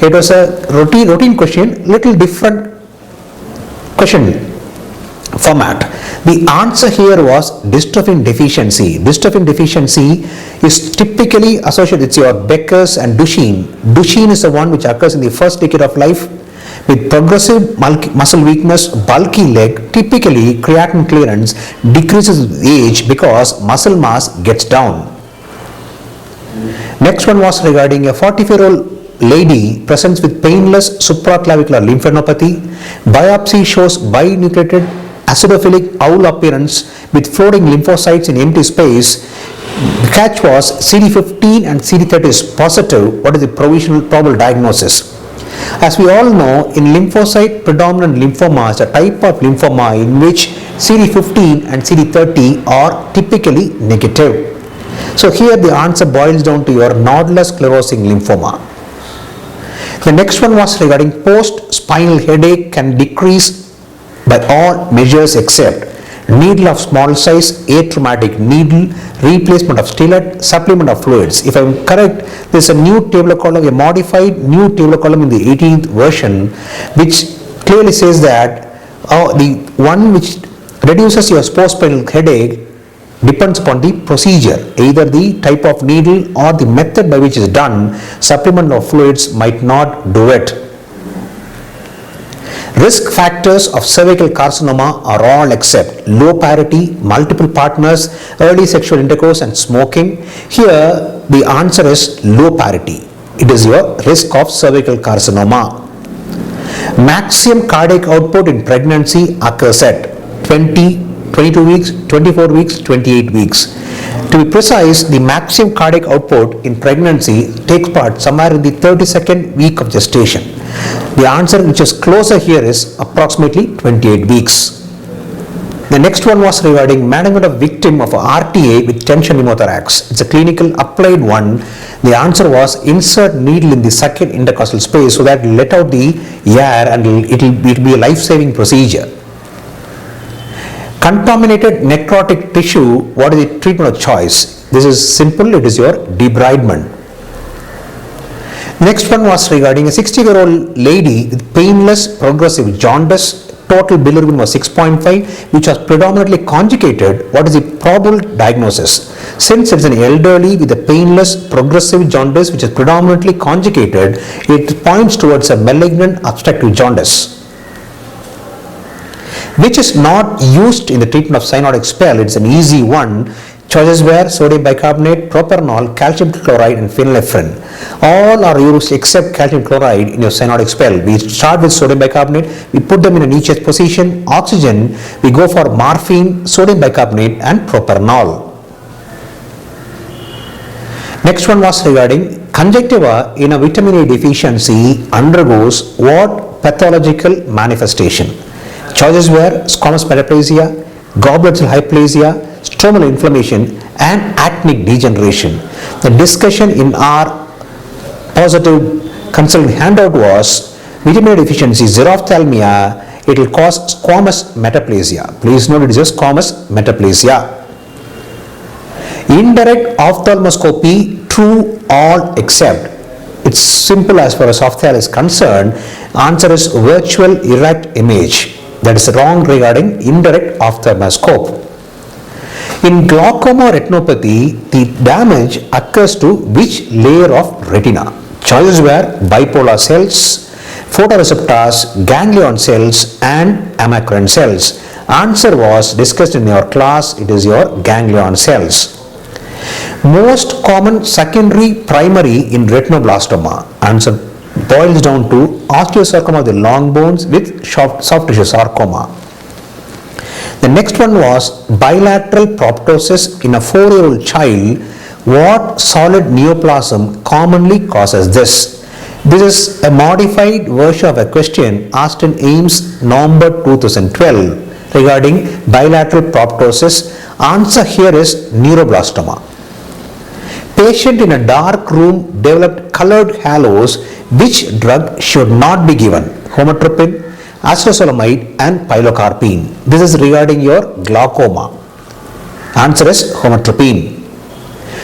It was a routine question, little different question format. The answer here was dystrophin deficiency. Dystrophin deficiency is typically associated with your Becker's and Duchenne. Duchenne is the one which occurs in the first decade of life. With progressive muscle weakness, bulky leg, typically creatine clearance decreases with age because muscle mass gets down. Next one was regarding a 44-year-old lady presents with painless supraclavicular lymphadenopathy. Biopsy shows binucleated acidophilic owl appearance with floating lymphocytes in empty space. The catch was CD15 and CD30 is positive. What is the probable diagnosis? As we all know, in lymphocyte predominant lymphoma is a type of lymphoma in which CD15 and CD30 are typically negative. So here the answer boils down to your nodular sclerosing lymphoma. The next one was regarding post-spinal headache can decrease by all measures except needle of small size, atraumatic needle, replacement of stellate, supplement of fluids. If I am correct, there is a new tabular column, a modified new tabular column in the 18th version which clearly says that the one which reduces your post-spinal headache depends upon the procedure, either the type of needle or the method by which it is done. Supplement of fluids might not do it. Risk factors of cervical carcinoma are all except low parity, multiple partners, early sexual intercourse and smoking. Here the answer is low parity. It is your risk of cervical carcinoma. Maximum cardiac output in pregnancy occurs at 20, 22 weeks, 24 weeks, 28 weeks. To be precise, the maximum cardiac output in pregnancy takes part somewhere in the 32nd week of gestation. The answer which is closer here is approximately 28 weeks. The next one was regarding management of victim of RTA with tension pneumothorax. It's a clinical applied one. The answer was insert needle in the second intercostal space so that it will let out the air and it will be a life-saving procedure. Contaminated necrotic tissue, what is the treatment of choice? This is simple, it is your debridement. Next one was regarding a 60-year-old lady with painless progressive jaundice. Total bilirubin was 6.5, which was predominantly conjugated. What is the probable diagnosis? Since it's an elderly with a painless progressive jaundice which is predominantly conjugated, it points towards a malignant obstructive jaundice, which is not used in the treatment of cyanotic spell. It's an easy one. Choices were sodium bicarbonate, propanol, calcium chloride and phenylephrine. All are used except calcium chloride in your cyanotic spell. We start with sodium bicarbonate, we put them in an each position. Oxygen, we go for morphine, sodium bicarbonate and propanol. Next one was regarding conjunctiva in a vitamin A deficiency undergoes what pathological manifestation? Choices were squamous metaplasia, goblet cell hyplasia, stromal inflammation and actinic degeneration. The discussion in our positive consultant handout was vitamin A deficiency, xerophthalmia, it will cause squamous metaplasia. Please note it is a squamous metaplasia. Indirect ophthalmoscopy, true all except. It's simple as far as ophthalmology is concerned. Answer is virtual erect image. That is wrong regarding indirect ophthalmoscope. In glaucoma retinopathy, the damage occurs to which layer of retina? Choices were bipolar cells, photoreceptors, ganglion cells and amacrine cells. Answer was discussed in your class, it is your ganglion cells. Most common secondary primary in retinoblastoma. Answer boils down to osteosarcoma of the long bones with soft tissue sarcoma. The next one was bilateral proptosis in a 4-year-old child. What solid neoplasm commonly causes this? This is a modified version of a question asked in AIIMS November 2012 regarding bilateral proptosis. Answer here is neuroblastoma. Patient in a dark room developed colored halos. Which drug should not be given? Homatropin, acetazolamide and pilocarpine. This is regarding your glaucoma. Answer is homatropin.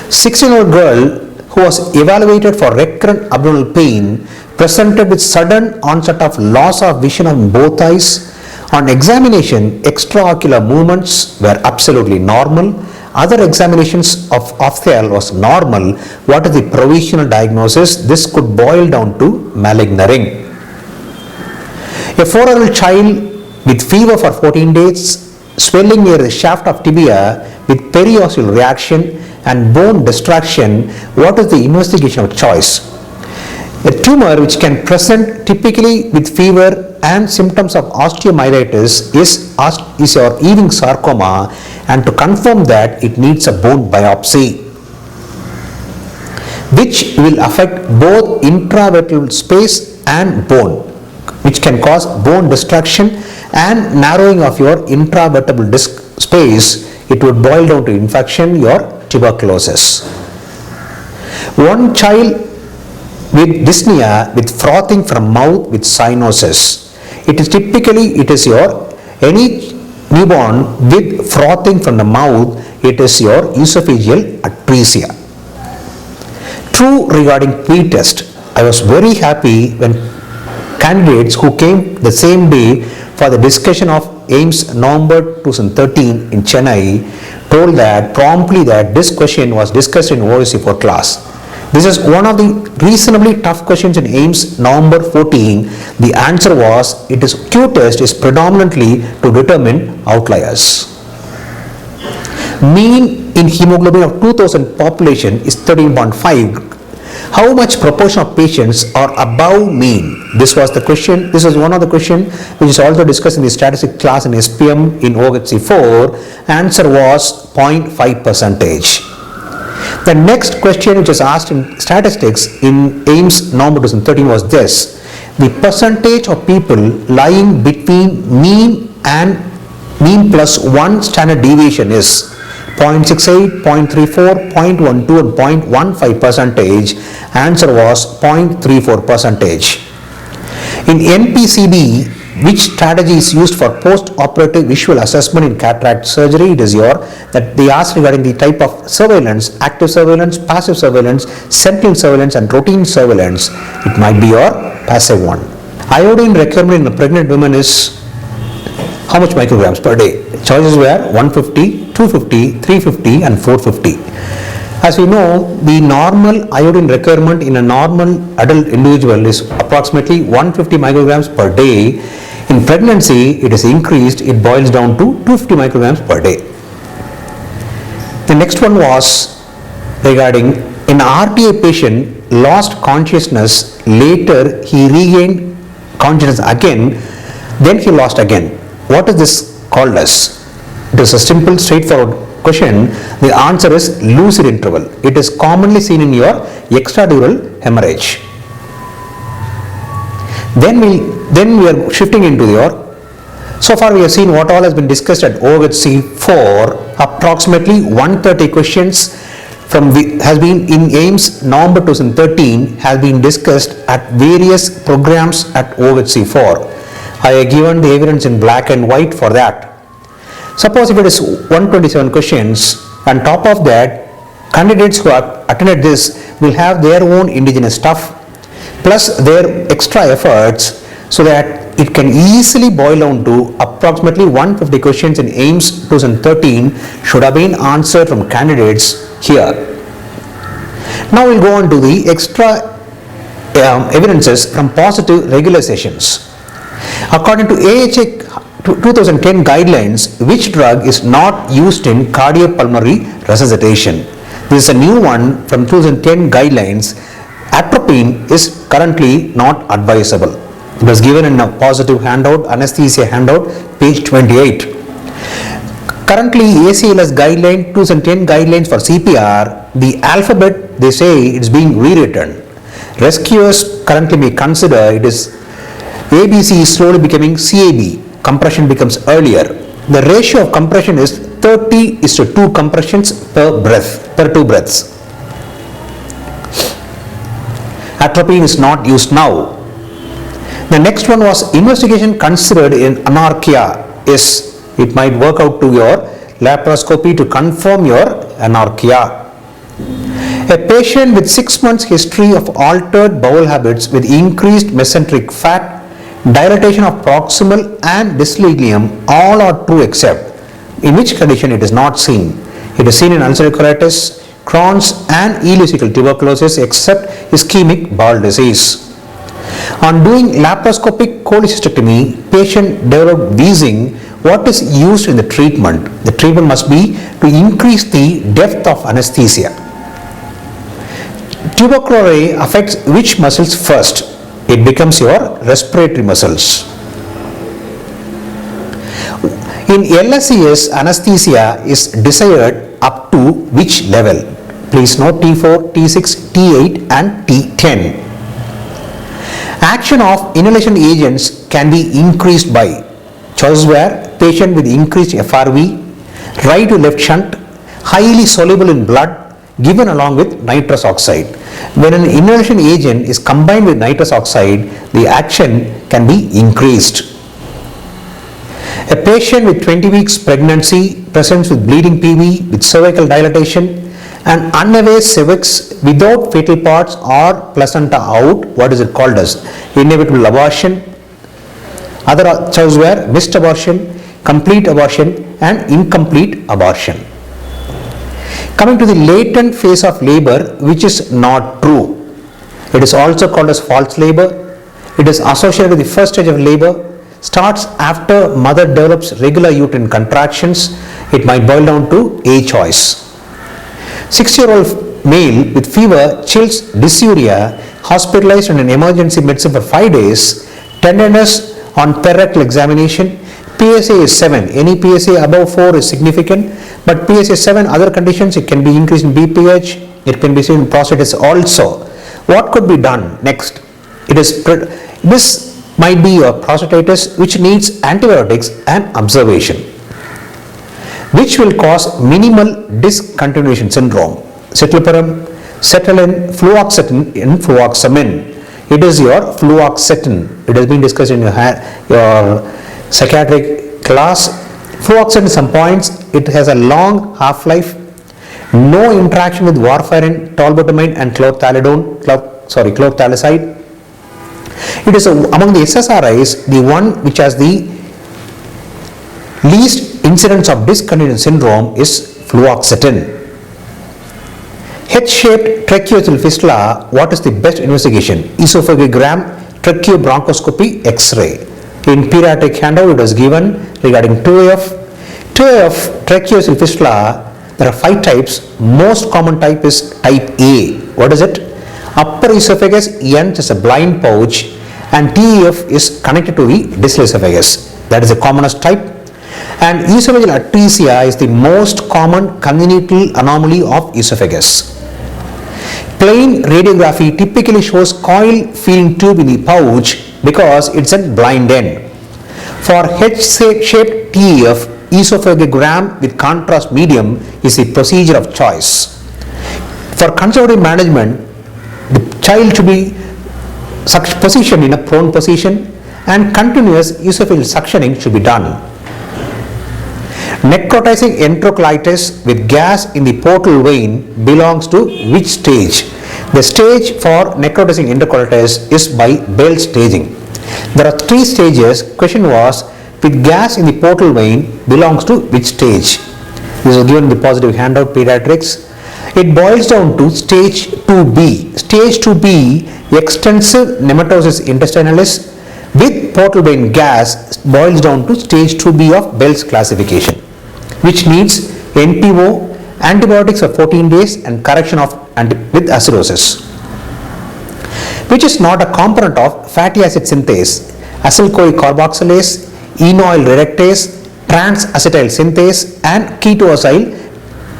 16-year-old girl who was evaluated for recurrent abdominal pain presented with sudden onset of loss of vision on both eyes. On examination, extraocular movements were absolutely normal. Other examinations of ophthalmology was normal. What is the provisional diagnosis? This could boil down to malingering. A 4-year-old child with fever for 14 days, swelling near the shaft of tibia with periosseal reaction and bone distraction. What is the investigation of choice? A tumor which can present typically with fever and symptoms of osteomyelitis is your Ewing sarcoma, and to confirm that it needs a bone biopsy, which will affect both intravertebral space and bone, which can cause bone destruction and narrowing of your intravertebral disc space. It would boil down to infection, your tuberculosis. One child with dyspnea with frothing from mouth with cyanosis. It is your any newborn with frothing from the mouth, it is your esophageal atresia. True regarding pre-test. I was very happy when candidates who came the same day for the discussion of AIIMS November 2013 in Chennai told that promptly that this question was discussed in OSC4 class. This is one of the reasonably tough questions in AIIMS November 14. The answer was Q-test is predominantly to determine outliers. Mean in hemoglobin of 2000 population is 13.5. How much proportion of patients are above mean? This was the question. This is one of the question which is also discussed in the statistics class in SPM in OHC4. Answer was 0.5%. The next question which was asked in statistics in AIMS November 2013 was this: the percentage of people lying between mean and mean plus 1 standard deviation is 0.68, 0.34, 0.12 and 0.15 percentage. Answer was 0.34 percentage. In NPCB, which strategy is used for post-operative visual assessment in cataract surgery? It is that they asked regarding the type of surveillance: active surveillance, passive surveillance, sentinel surveillance and routine surveillance. It might be your passive one. Iodine requirement in a pregnant woman is how much micrograms per day? Choices were 150, 250, 350 and 450. As we know, the normal iodine requirement in a normal adult individual is approximately 150 micrograms per day. In pregnancy, it is increased, it boils down to 250 micrograms per day. The next one was regarding an RTA patient lost consciousness, later he regained consciousness again, then he lost again. What is this called as? It is a simple, straightforward question. The answer is lucid interval. It is commonly seen in your extradural hemorrhage. Then we are shifting into so far we have seen what all has been discussed at OHC4. Approximately 130 questions has been in AIMS November 2013 has been discussed at various programs at OHC4. I have given the evidence in black and white for that. Suppose if it is 127 questions, on top of that, candidates who have attended this will have their own indigenous stuff plus their extra efforts, so that it can easily boil down to approximately 150 questions in AIMS 2013 should have been answered from candidates here. Now we'll go on to the extra evidences from positive regular sessions. According to AHA 2010 guidelines, which drug is not used in cardiopulmonary resuscitation? This is a new one from 2010 guidelines. Atropine is currently not advisable. It was given in a positive handout, anesthesia handout, page 28. Currently, ACLS guideline, 2010 guidelines for CPR, the alphabet they say it's being rewritten. Rescuers currently may consider it is ABC is slowly becoming CAB. Compression becomes earlier. The ratio of compression is 30:2 compressions per breath, per 2 breaths. Atropine is not used now. The next one was investigation considered in anarchia. Yes, it might work out to your laparoscopy to confirm your anarchia. A patient with 6 months history of altered bowel habits with increased mesenteric fat, dilatation of proximal and distal ileum, all are true except in which condition it is not seen. It is seen in ulcerative colitis, Crohn's and ileocecal tuberculosis except ischemic bowel disease. On doing laparoscopic cholecystectomy, patient developed wheezing. What is used in the treatment? The treatment must be to increase the depth of anesthesia. Tuberculosis affects which muscles first? It becomes your respiratory muscles. In LSES, anesthesia is desired up to which level? Please note T4, T6, T8 and T10. Action of inhalation agents can be increased by choices were patient with increased FRV, right to left shunt, highly soluble in blood, given along with nitrous oxide. When an inhalation agent is combined with nitrous oxide, the action can be increased. A patient with 20 weeks pregnancy presents with bleeding PV with cervical dilatation and unaware cervix without fetal parts or placenta out, what is it called as? Inevitable abortion. Other choices were missed abortion, complete abortion and incomplete abortion. Coming to the latent phase of labor, which is not true. It is also called as false labor. It is associated with the first stage of labor, starts after mother develops regular uterine contractions. It might boil down to A choice. 60-year-old male with fever, chills, dysuria, hospitalized in an emergency medicine for 5 days, tenderness on perectal examination, PSA is 7. Any PSA above 4 is significant, but PSA 7 other conditions, it can be increase in BPH, it can be seen in prostatitis also. What could be done next? This might be your prostatitis which needs antibiotics and observation, which will cause minimal discontinuation syndrome. Citalopram, Cetalin, fluoxetine and fluoxamine. It is your fluoxetine. It has been discussed in your psychiatric class. Fluoxetine, some points, it has a long half-life, no interaction with warfarin, tolbutamide and chlorthalidone, It is among the SSRIs the one which has the least incidence of discontinuation syndrome is fluoxetine. H-shaped tracheostomy fistula, what is the best investigation? Esophagogram, tracheobronchoscopy, X-ray. In pediatric handout it was given regarding 2AF. 2AF tracheostomy fistula, there are 5 types. Most common type is type A. What is it? Upper esophagus ends as a blind pouch and TEF is connected to the distal esophagus. That is the commonest type. And esophageal atresia is the most common congenital anomaly of esophagus. Plain radiography typically shows coil-feeding tube in the pouch because it's at blind end. For H-shaped TEF, esophagogram with contrast medium is the procedure of choice. For conservative management, the child should be positioned in a prone position and continuous esophageal suctioning should be done. Necrotizing enterocolitis with gas in the portal vein belongs to which stage? The stage for necrotizing enterocolitis is by Bell staging. There are 3 stages. Question was, with gas in the portal vein belongs to which stage? This is given in the positive handout, pediatrics. It boils down to stage 2B. Stage 2B, extensive nematosis intestinalis with portal vein gas boils down to stage 2B of Bell's classification, which needs NPO, antibiotics for 14 days and correction of with acidosis, which is not a component of fatty acid synthase, acyl-CoA carboxylase, enoyl reductase, trans-acetyl synthase and ketoacyl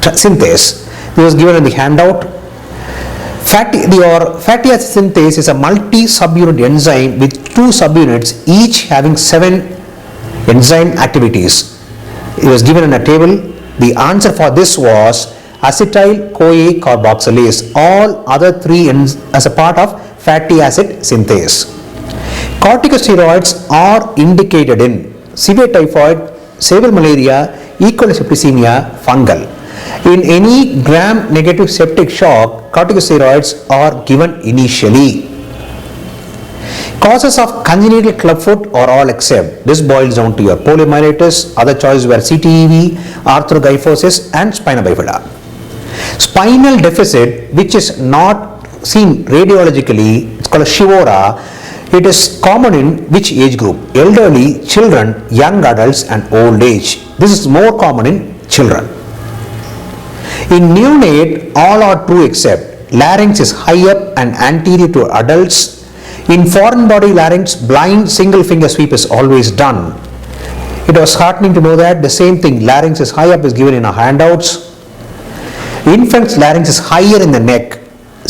synthase. This was given in the handout. Fatty acid synthase is a multi-subunit enzyme with 2 subunits each having 7 enzyme activities. It was given in a table. The answer for this was acetyl-CoA carboxylase. All other 3 as a part of fatty acid synthase. Corticosteroids are indicated in severe typhoid, severe malaria, E. coli septicemia, fungal. In any gram-negative septic shock, corticosteroids are given initially. Causes of congenital clubfoot are all except. This boils down to your poliomyelitis. Other choices were CTEV, arthrogryposis and spina bifida. Spinal deficit, which is not seen radiologically, it's called a Shivora. It is common in which age group? Elderly, children, young adults and old age. This is more common in children. In neonate, all are true except larynx is high up and anterior to adults. In foreign body larynx, blind single finger sweep is always done. It was heartening to know that the same thing, larynx is high up, is given in our handouts. Infant's larynx is higher in the neck.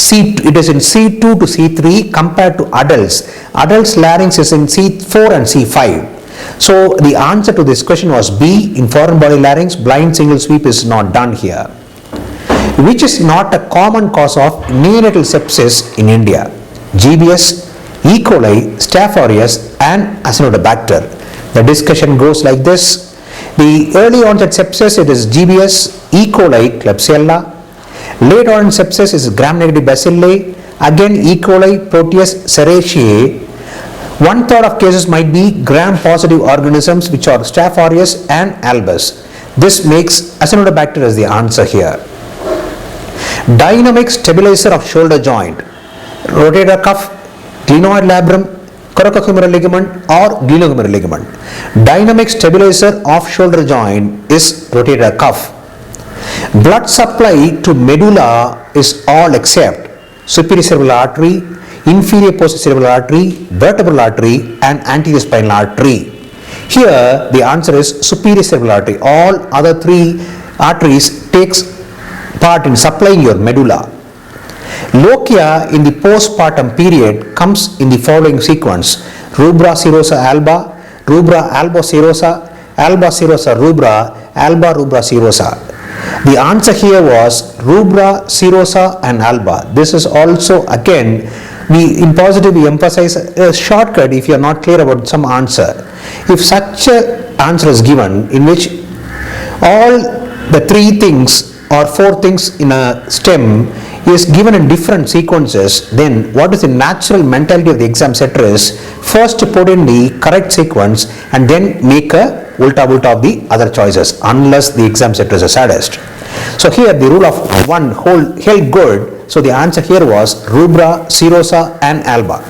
It is in C2 to C3 compared to adults. Adults' larynx is in C4 and C5. So the answer to this question was B. In foreign body larynx, blind single sweep is not done here. Which is not a common cause of neonatal sepsis in India? GBS, E. coli, Staph aureus and Acinetobacter. The discussion goes like this. The early onset sepsis, it is GBS, E. coli, Klebsiella. Late onset sepsis is gram-negative bacilli. Again E. coli, Proteus, Serraceae. 1/3 of cases might be gram-positive organisms which are Staph aureus and Albus. This makes Acinetobacter as the answer here. Dynamic stabilizer of shoulder joint, rotator cuff, glenoid labrum, coracohumeral ligament or glenohumeral ligament. Dynamic stabilizer of shoulder joint is rotator cuff. Blood supply to medulla is all except superior cerebral artery, inferior posterior cerebral artery, vertebral artery and anterior spinal artery. Here the answer is superior cerebral artery. All other three arteries takes part in supplying your medulla. Lochia in the postpartum period comes in the following sequence: rubra serosa alba, rubra alba serosa rubra, alba rubra serosa. The answer here was rubra serosa and alba. This is also again, in positive we emphasize a shortcut if you are not clear about some answer. If such a answer is given in which all the three things or four things in a stem is given in different sequences, then what is the natural mentality of the exam setter is first to put in the correct sequence and then make a ulta of the other choices, unless the exam setter is a sadist. So here the rule of one held good. So the answer here was rubra, serosa and alba.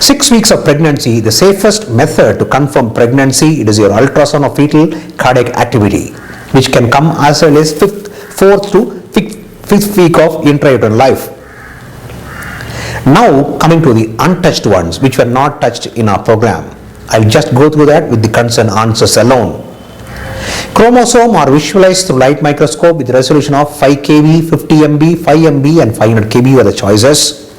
6 weeks of pregnancy, the safest method to confirm pregnancy, it is your ultrasound of fetal cardiac activity, which can come as early as 4th to 5th week of intrauterine life. Now coming to the untouched ones which were not touched in our program. I'll just go through that with the concerned answers alone. Chromosome are visualized through light microscope with resolution of 5 kb, 50 mb, 5 mb and 500 kb were the choices.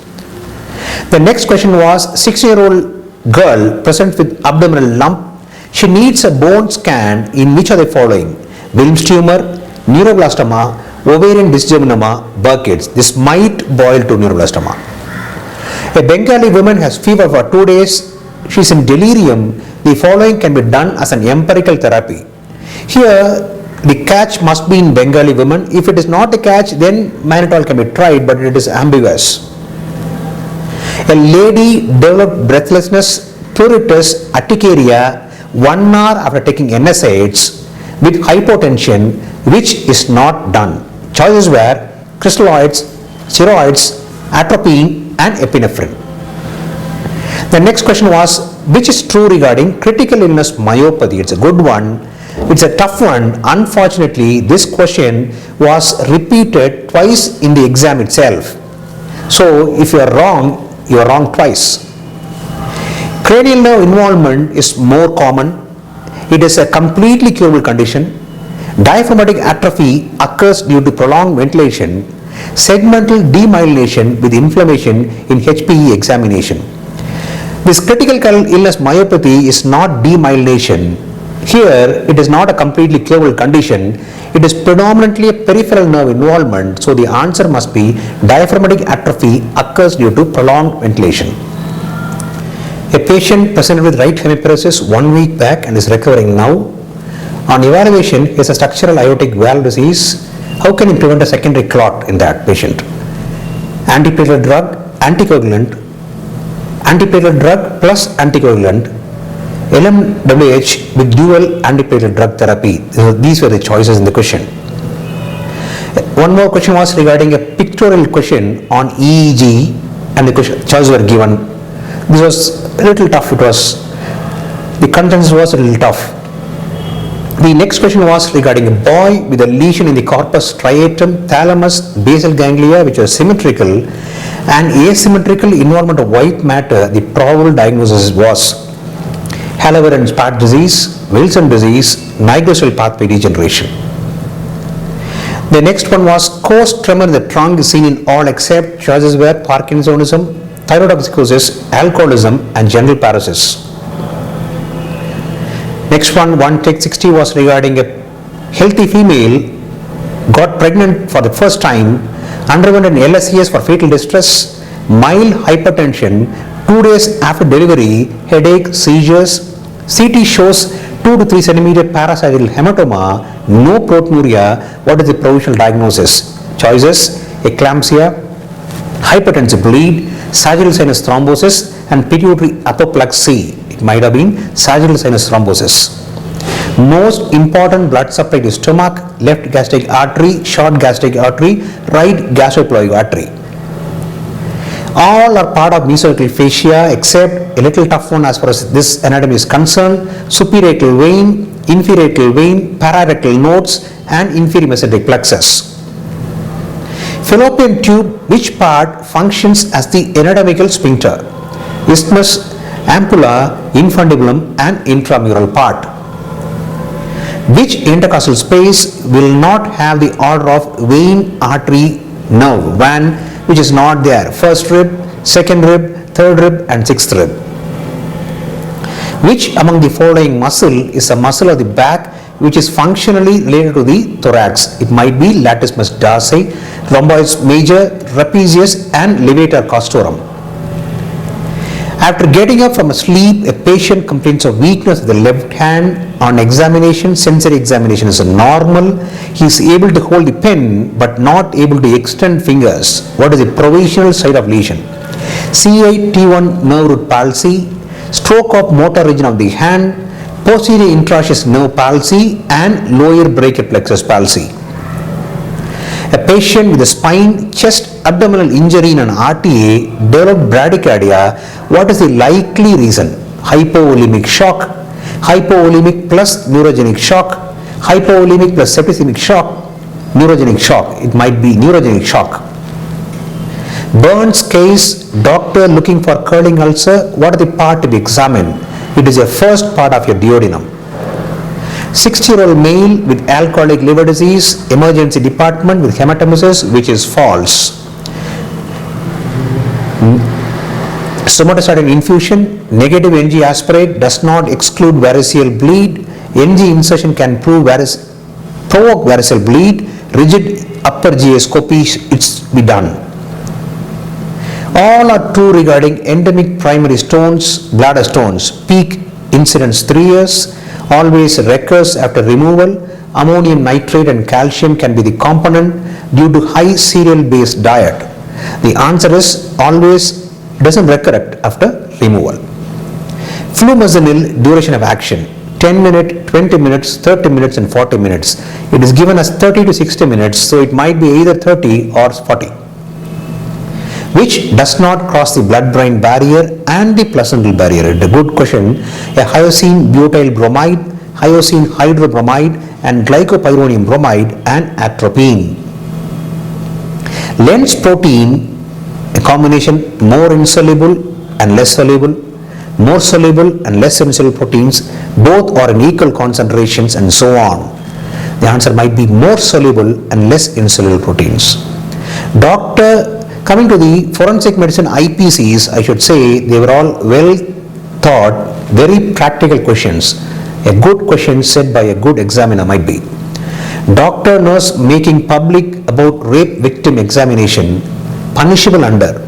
The next question was 6-year-old girl present with abdominal lump. She needs a bone scan in which of the following: Wilms tumor, neuroblastoma, ovarian dysgeminoma, Burkitt's. This might boil to neuroblastoma. A Bengali woman has fever for 2 days. She is in delirium. The following can be done as an empirical therapy. Here the catch must be in Bengali woman. If it is not a catch, then mannitol can be tried, but it is ambiguous. A lady developed breathlessness, pruritus, urticaria 1 hour after taking NSAIDs with hypotension, which is not done. Choices were crystalloids, steroids, atropine and epinephrine. The next question was, which is true regarding critical illness myopathy? It's a good one. It's a tough one. Unfortunately, this question was repeated twice in the exam itself. So if you are wrong twice. Cranial nerve involvement is more common. It is a completely curable condition. Diaphragmatic atrophy occurs due to prolonged ventilation. Segmental demyelination with inflammation in HPE examination. This critical illness myopathy is not demyelination. Here it is not a completely curable condition. It is predominantly a peripheral nerve involvement. So the answer must be diaphragmatic atrophy occurs due to prolonged ventilation. A patient presented with right hemiparesis 1 week back and is recovering now. On evaluation, he has a structural aortic valve disease. How can you prevent a secondary clot in that patient? Antiplatelet drug, anticoagulant plus anticoagulant, LMWH with dual antiplatelet drug therapy. These were the choices in the question. One more question was regarding a pictorial question on EEG and the choices were given. This was a little tough. The contents was a little tough. The next question was regarding a boy with a lesion in the corpus striatum, thalamus, basal ganglia which was symmetrical and asymmetrical involvement of white matter. The probable diagnosis was Halley-Williams disease, Wilson disease, nigrosal pathway degeneration. The next one was coarse tremor in the trunk is seen in all except. Choices were Parkinsonism, thyrotoxicosis, alcoholism and general paralysis. Next one take 60 was regarding a healthy female got pregnant for the first time, underwent an LSES for fetal distress, mild hypertension, 2 days after delivery, headache, seizures. CT shows 2 to 3 centimeter parasagittal hematoma, no proteinuria. What is the provisional diagnosis? Choices: eclampsia, hypertensive bleed, sagittal sinus thrombosis and pituitary apoplexy. It might have been sagittal sinus thrombosis. Most important blood supply to stomach: left gastric artery, short gastric artery, right gastroepiploic artery. All are part of mesorectal fascia except a little tough one as far as this anatomy is concerned: superior vein, inferior vein, pararectal nodes and inferior mesenteric plexus. Fallopian tube, which part functions as the anatomical sphincter? Isthmus, ampulla, infundibulum and intramural part. Which intercostal space will not have the order of vein, artery, nerve, van, which is not there? First rib, second rib, third rib and sixth rib. Which among the following muscle is a muscle of the back which is functionally related to the thorax? It might be latissimus dorsi, rhomboids major, trapezius and levator castorum. After getting up from a sleep, a patient complains of weakness of the left hand. On examination, sensory examination is normal. He is able to hold the pen but not able to extend fingers. What is the provisional site of lesion? C8T1 nerve root palsy, stroke of motor region of the hand, posterior intraosseous nerve palsy and lower brachial plexus palsy. A patient with a spine, chest, abdominal injury in an RTA developed bradycardia. What is the likely reason? Hypovolemic shock, hypovolemic plus neurogenic shock, hypovolemic plus septicemic shock, neurogenic shock. It might be neurogenic shock. Burns case, doctor looking for curling ulcer. What are the part to be examined? It is a first part of your duodenum. 60-year-old male with alcoholic liver disease, emergency department with hematemesis, which is false. Somatostatin infusion, negative Ng aspirate does not exclude variceal bleed. Ng insertion can provoke variceal bleed. Rigid upper GA scopy, it's be done. All are true regarding endemic primary stones, bladder stones. Peak incidence 3 years, always recurs after removal. Ammonium nitrate and calcium can be the component due to high cereal based diet. The answer is always doesn't recur after removal. Flumazenil duration of action 10 minutes, 20 minutes, 30 minutes and 40 minutes. It is given as 30 to 60 minutes, so it might be either 30 or 40. Which does not cross the blood-brain barrier and the placental barrier? It's a good question. A hyoscine butyl bromide, hyoscine hydrobromide and glycopyrronium bromide and atropine. Lens protein, a combination more insoluble and less soluble, more soluble and less insoluble proteins, both are in equal concentrations and so on. The answer might be more soluble and less insoluble proteins. Coming to the forensic medicine IPCs, I should say they were all well thought, very practical questions. A good question set by a good examiner might be. Doctor nurse making public about rape victim examination, punishable under.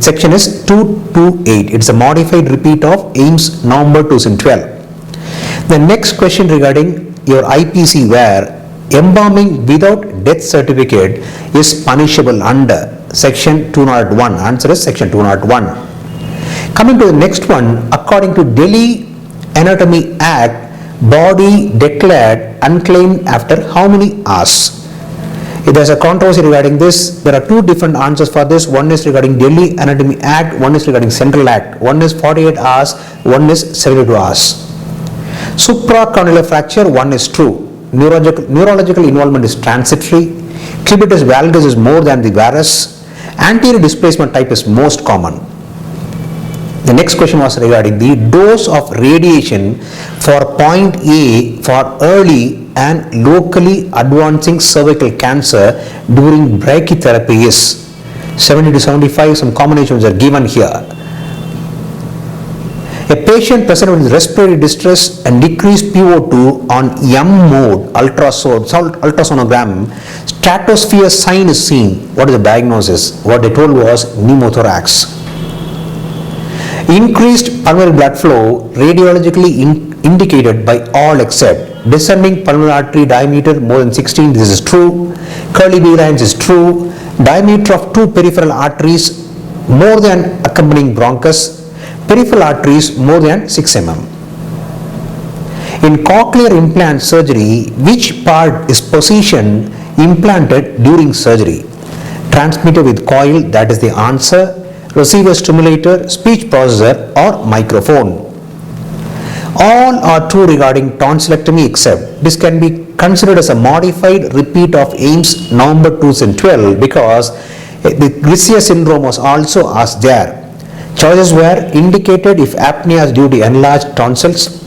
Section is 228. It's a modified repeat of AIIMS November 2012. The next question regarding your IPC where embalming without death certificate is punishable under. Section 201. Answer is section 201. Coming to the next one, according to Delhi Anatomy Act, body declared unclaimed after how many hours? If there is a controversy regarding this, there are two different answers for this. One is regarding Delhi Anatomy Act, one is regarding Central Act. One is 48 hours, one is 72 hours. Supracondylar fracture, one is true. Neurological involvement is transitory. Cubitus valgus is more than the varus. Anterior displacement type is most common. The next question was regarding the dose of radiation for point A for early and locally advancing cervical cancer during brachytherapy is 70 to 75. Some combinations are given here. A patient presented with respiratory distress and decreased PO2 on M mode ultrasonogram, stratosphere sign is seen. What is the diagnosis? What they told was pneumothorax. Increased pulmonary blood flow radiologically indicated by all except descending pulmonary artery diameter more than 16. This is true. Curly B lines is true. Diameter of two peripheral arteries more than accompanying bronchus. Peripheral arteries more than 6 mm. In cochlear implant surgery, which part is positioned implanted during surgery? Transmitter with coil, that is the answer. Receiver stimulator, speech processor or microphone. All are true regarding tonsillectomy except this can be considered as a modified repeat of AIIMS November 2012 because the Grisea syndrome was also asked there. Choices were indicated if apnea is due to enlarged tonsils.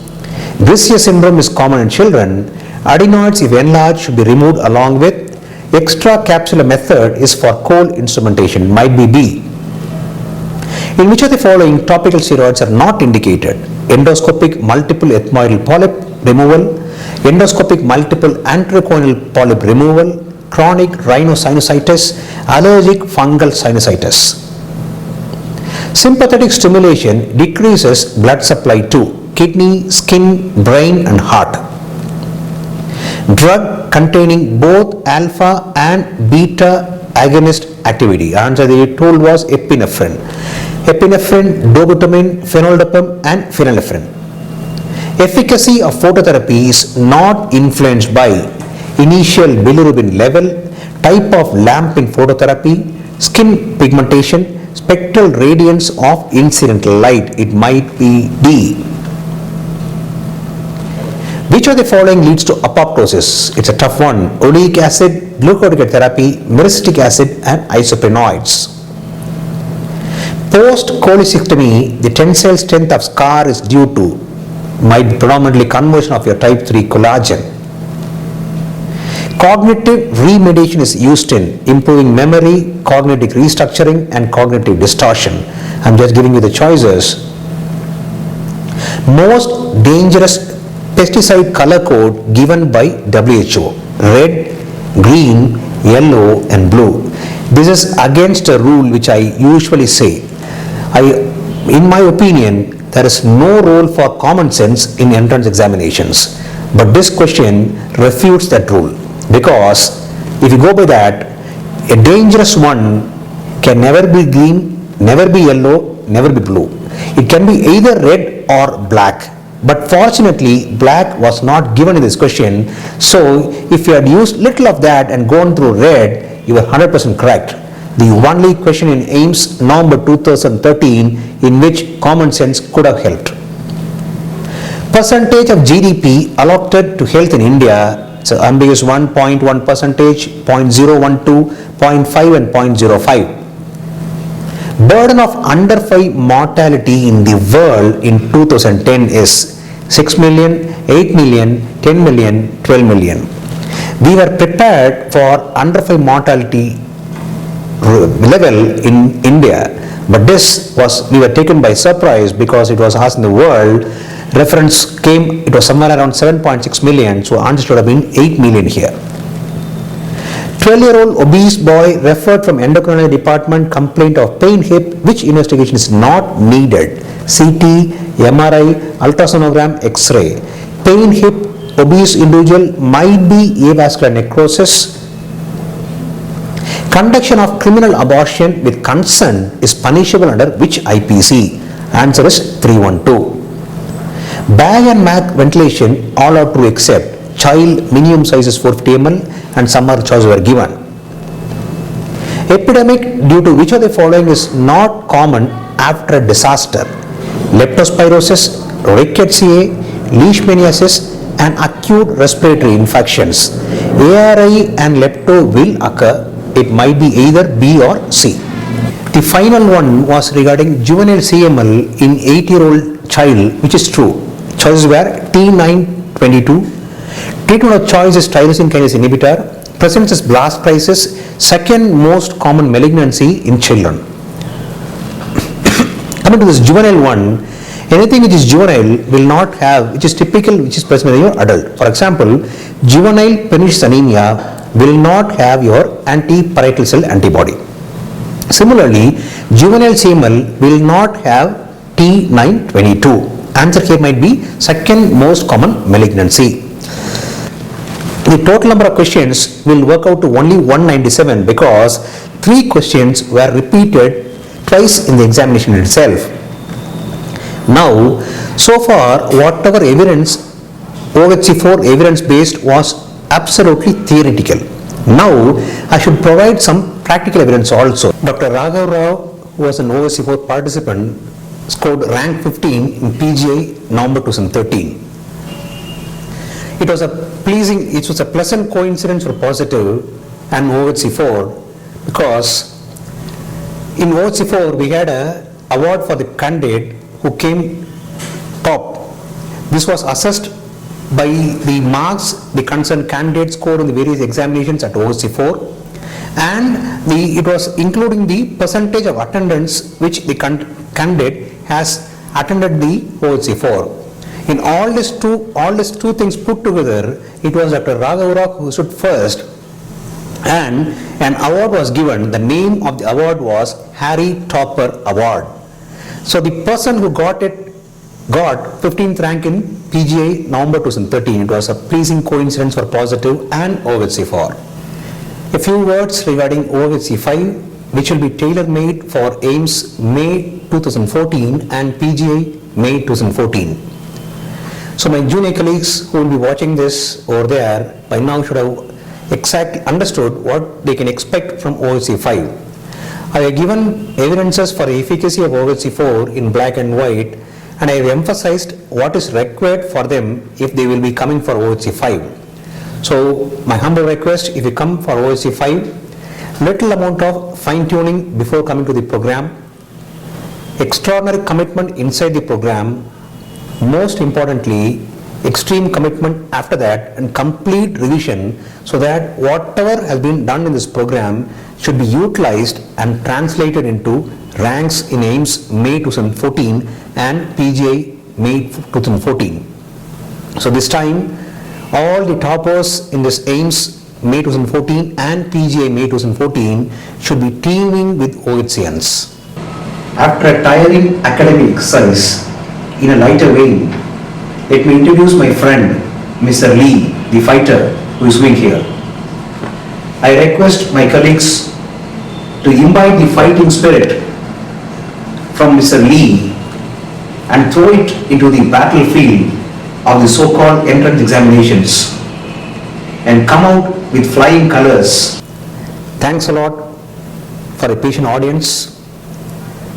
Gracie syndrome is common in children. Adenoids, if enlarged, should be removed along with. Extracapsular method is for cold instrumentation, might be B. In which of the following topical steroids are not indicated? Endoscopic multiple ethmoidal polyp removal, endoscopic multiple anteroconal polyp removal, chronic rhinosinusitis, allergic fungal sinusitis. Sympathetic stimulation decreases blood supply to kidney, skin, brain and heart. Drug containing both alpha and beta agonist activity. Answer they told was epinephrine. Epinephrine, dobutamine, phenoldiazepam and phenylephrine. Efficacy of phototherapy is not influenced by initial bilirubin level, type of lamp in phototherapy, skin pigmentation, spectral radiance of incident light. It might be D. Which of the following leads to apoptosis? It's a tough one. Oleic acid, glucocorticoid therapy, myristic acid and isoprenoids. Post-cholecystectomy, the tensile strength of scar is due to might be predominantly conversion of your type 3 collagen. Cognitive remediation is used in improving memory, cognitive restructuring and cognitive distortion. I'm just giving you the choices. Most dangerous pesticide color code given by WHO: red, green, yellow and blue. This is against a rule which I usually say. In my opinion, there is no role for common sense in entrance examinations. But this question refutes that rule, because if you go by that, a dangerous one can never be green, never be yellow, never be blue. It can be either red or black. But fortunately, black was not given in this question. So if you had used little of that and gone through red, you were 100% correct. The only question in AIIMS November 2013 in which common sense could have helped. Percentage of GDP allotted to health in India. So ambiguous 1.1 percentage, 0.012, 0.5 and 0.05. Burden of under 5 mortality in the world in 2010 is 6 million, 8 million, 10 million, 12 million. We were prepared for under 5 mortality level in India, but we were taken by surprise because it was asked in the world. Reference came, it was somewhere around 7.6 million, so answer should have been 8 million here. 12-year-old obese boy referred from endocrinology department, complaint of pain hip. Which investigation is not needed? CT, MRI, ultrasonogram, X-ray. Pain hip, obese individual might be avascular necrosis. Conduction of criminal abortion with consent is punishable under which IPC? Answer is 312. Bag and MAC ventilation, all are true except child minimum size is 450 ml and some other choices were given. Epidemic due to which of the following is not common after a disaster? Leptospirosis, rickettsia, leishmaniasis and acute respiratory infections. ARI and lepto will occur. It might be either B or C. The final one was regarding juvenile CML in 8-year-old child, which is true. Choices were T922. Treatment of choice is tyrosine kinase inhibitor. Presence is blast crisis, second most common malignancy in children. Coming to this juvenile one, anything which is juvenile will not have, which is typical, which is present in your adult. For example, juvenile pernicious anemia will not have your anti-parietal cell antibody. Similarly, juvenile CML will not have T922. Answer here might be second most common malignancy. The total number of questions will work out to only 197 because 3 questions were repeated twice in the examination itself. Now, so far, whatever evidence, OHC4 evidence based was absolutely theoretical. Now, I should provide some practical evidence also. Dr. Raghav Rao, who was an OHC4 participant, scored rank 15 in PGI November 2013. It was a pleasant coincidence for positive and OHC4 because in OHC4 we had a award for the candidate who came top. This was assessed by the marks the concerned candidate scored in the various examinations at OSC 4, and it was including the percentage of attendance which the candidate has attended the OSC 4. In all these two things put together, it was Dr. Raghavara who stood first, and an award was given. The name of the award was Harry Topper Award. So the person who got 15th rank in PGI November 2013. It was a pleasing coincidence for positive and OHC 4. A few words regarding OHC 5, which will be tailor-made for AIIMS May 2014 and PGI May 2014. So my junior colleagues who will be watching this over there by now should have exactly understood what they can expect from OHC 5. I have given evidences for efficacy of OHC 4 in black and white, and I have emphasized what is required for them if they will be coming for OHC 5. So my humble request, if you come for OHC 5, little amount of fine-tuning before coming to the program, extraordinary commitment inside the program, most importantly extreme commitment after that, and complete revision so that whatever has been done in this program should be utilized and translated into ranks in AIIMS May 2014 and PGI May 2014. So this time all the toppers in this AIIMS May 2014 and PGI May 2014 should be teaming with OHCNs. After a tiring academic exercise, in a lighter vein, let me introduce my friend Mr. Lee, the fighter who is with here. I request my colleagues to imbibe the fighting spirit from Mr. Lee and throw it into the battlefield of the so-called entrance examinations and come out with flying colors. Thanks a lot for a patient audience.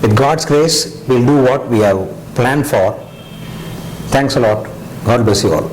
With God's grace, we'll do what we have planned for. Thanks a lot. God bless you all.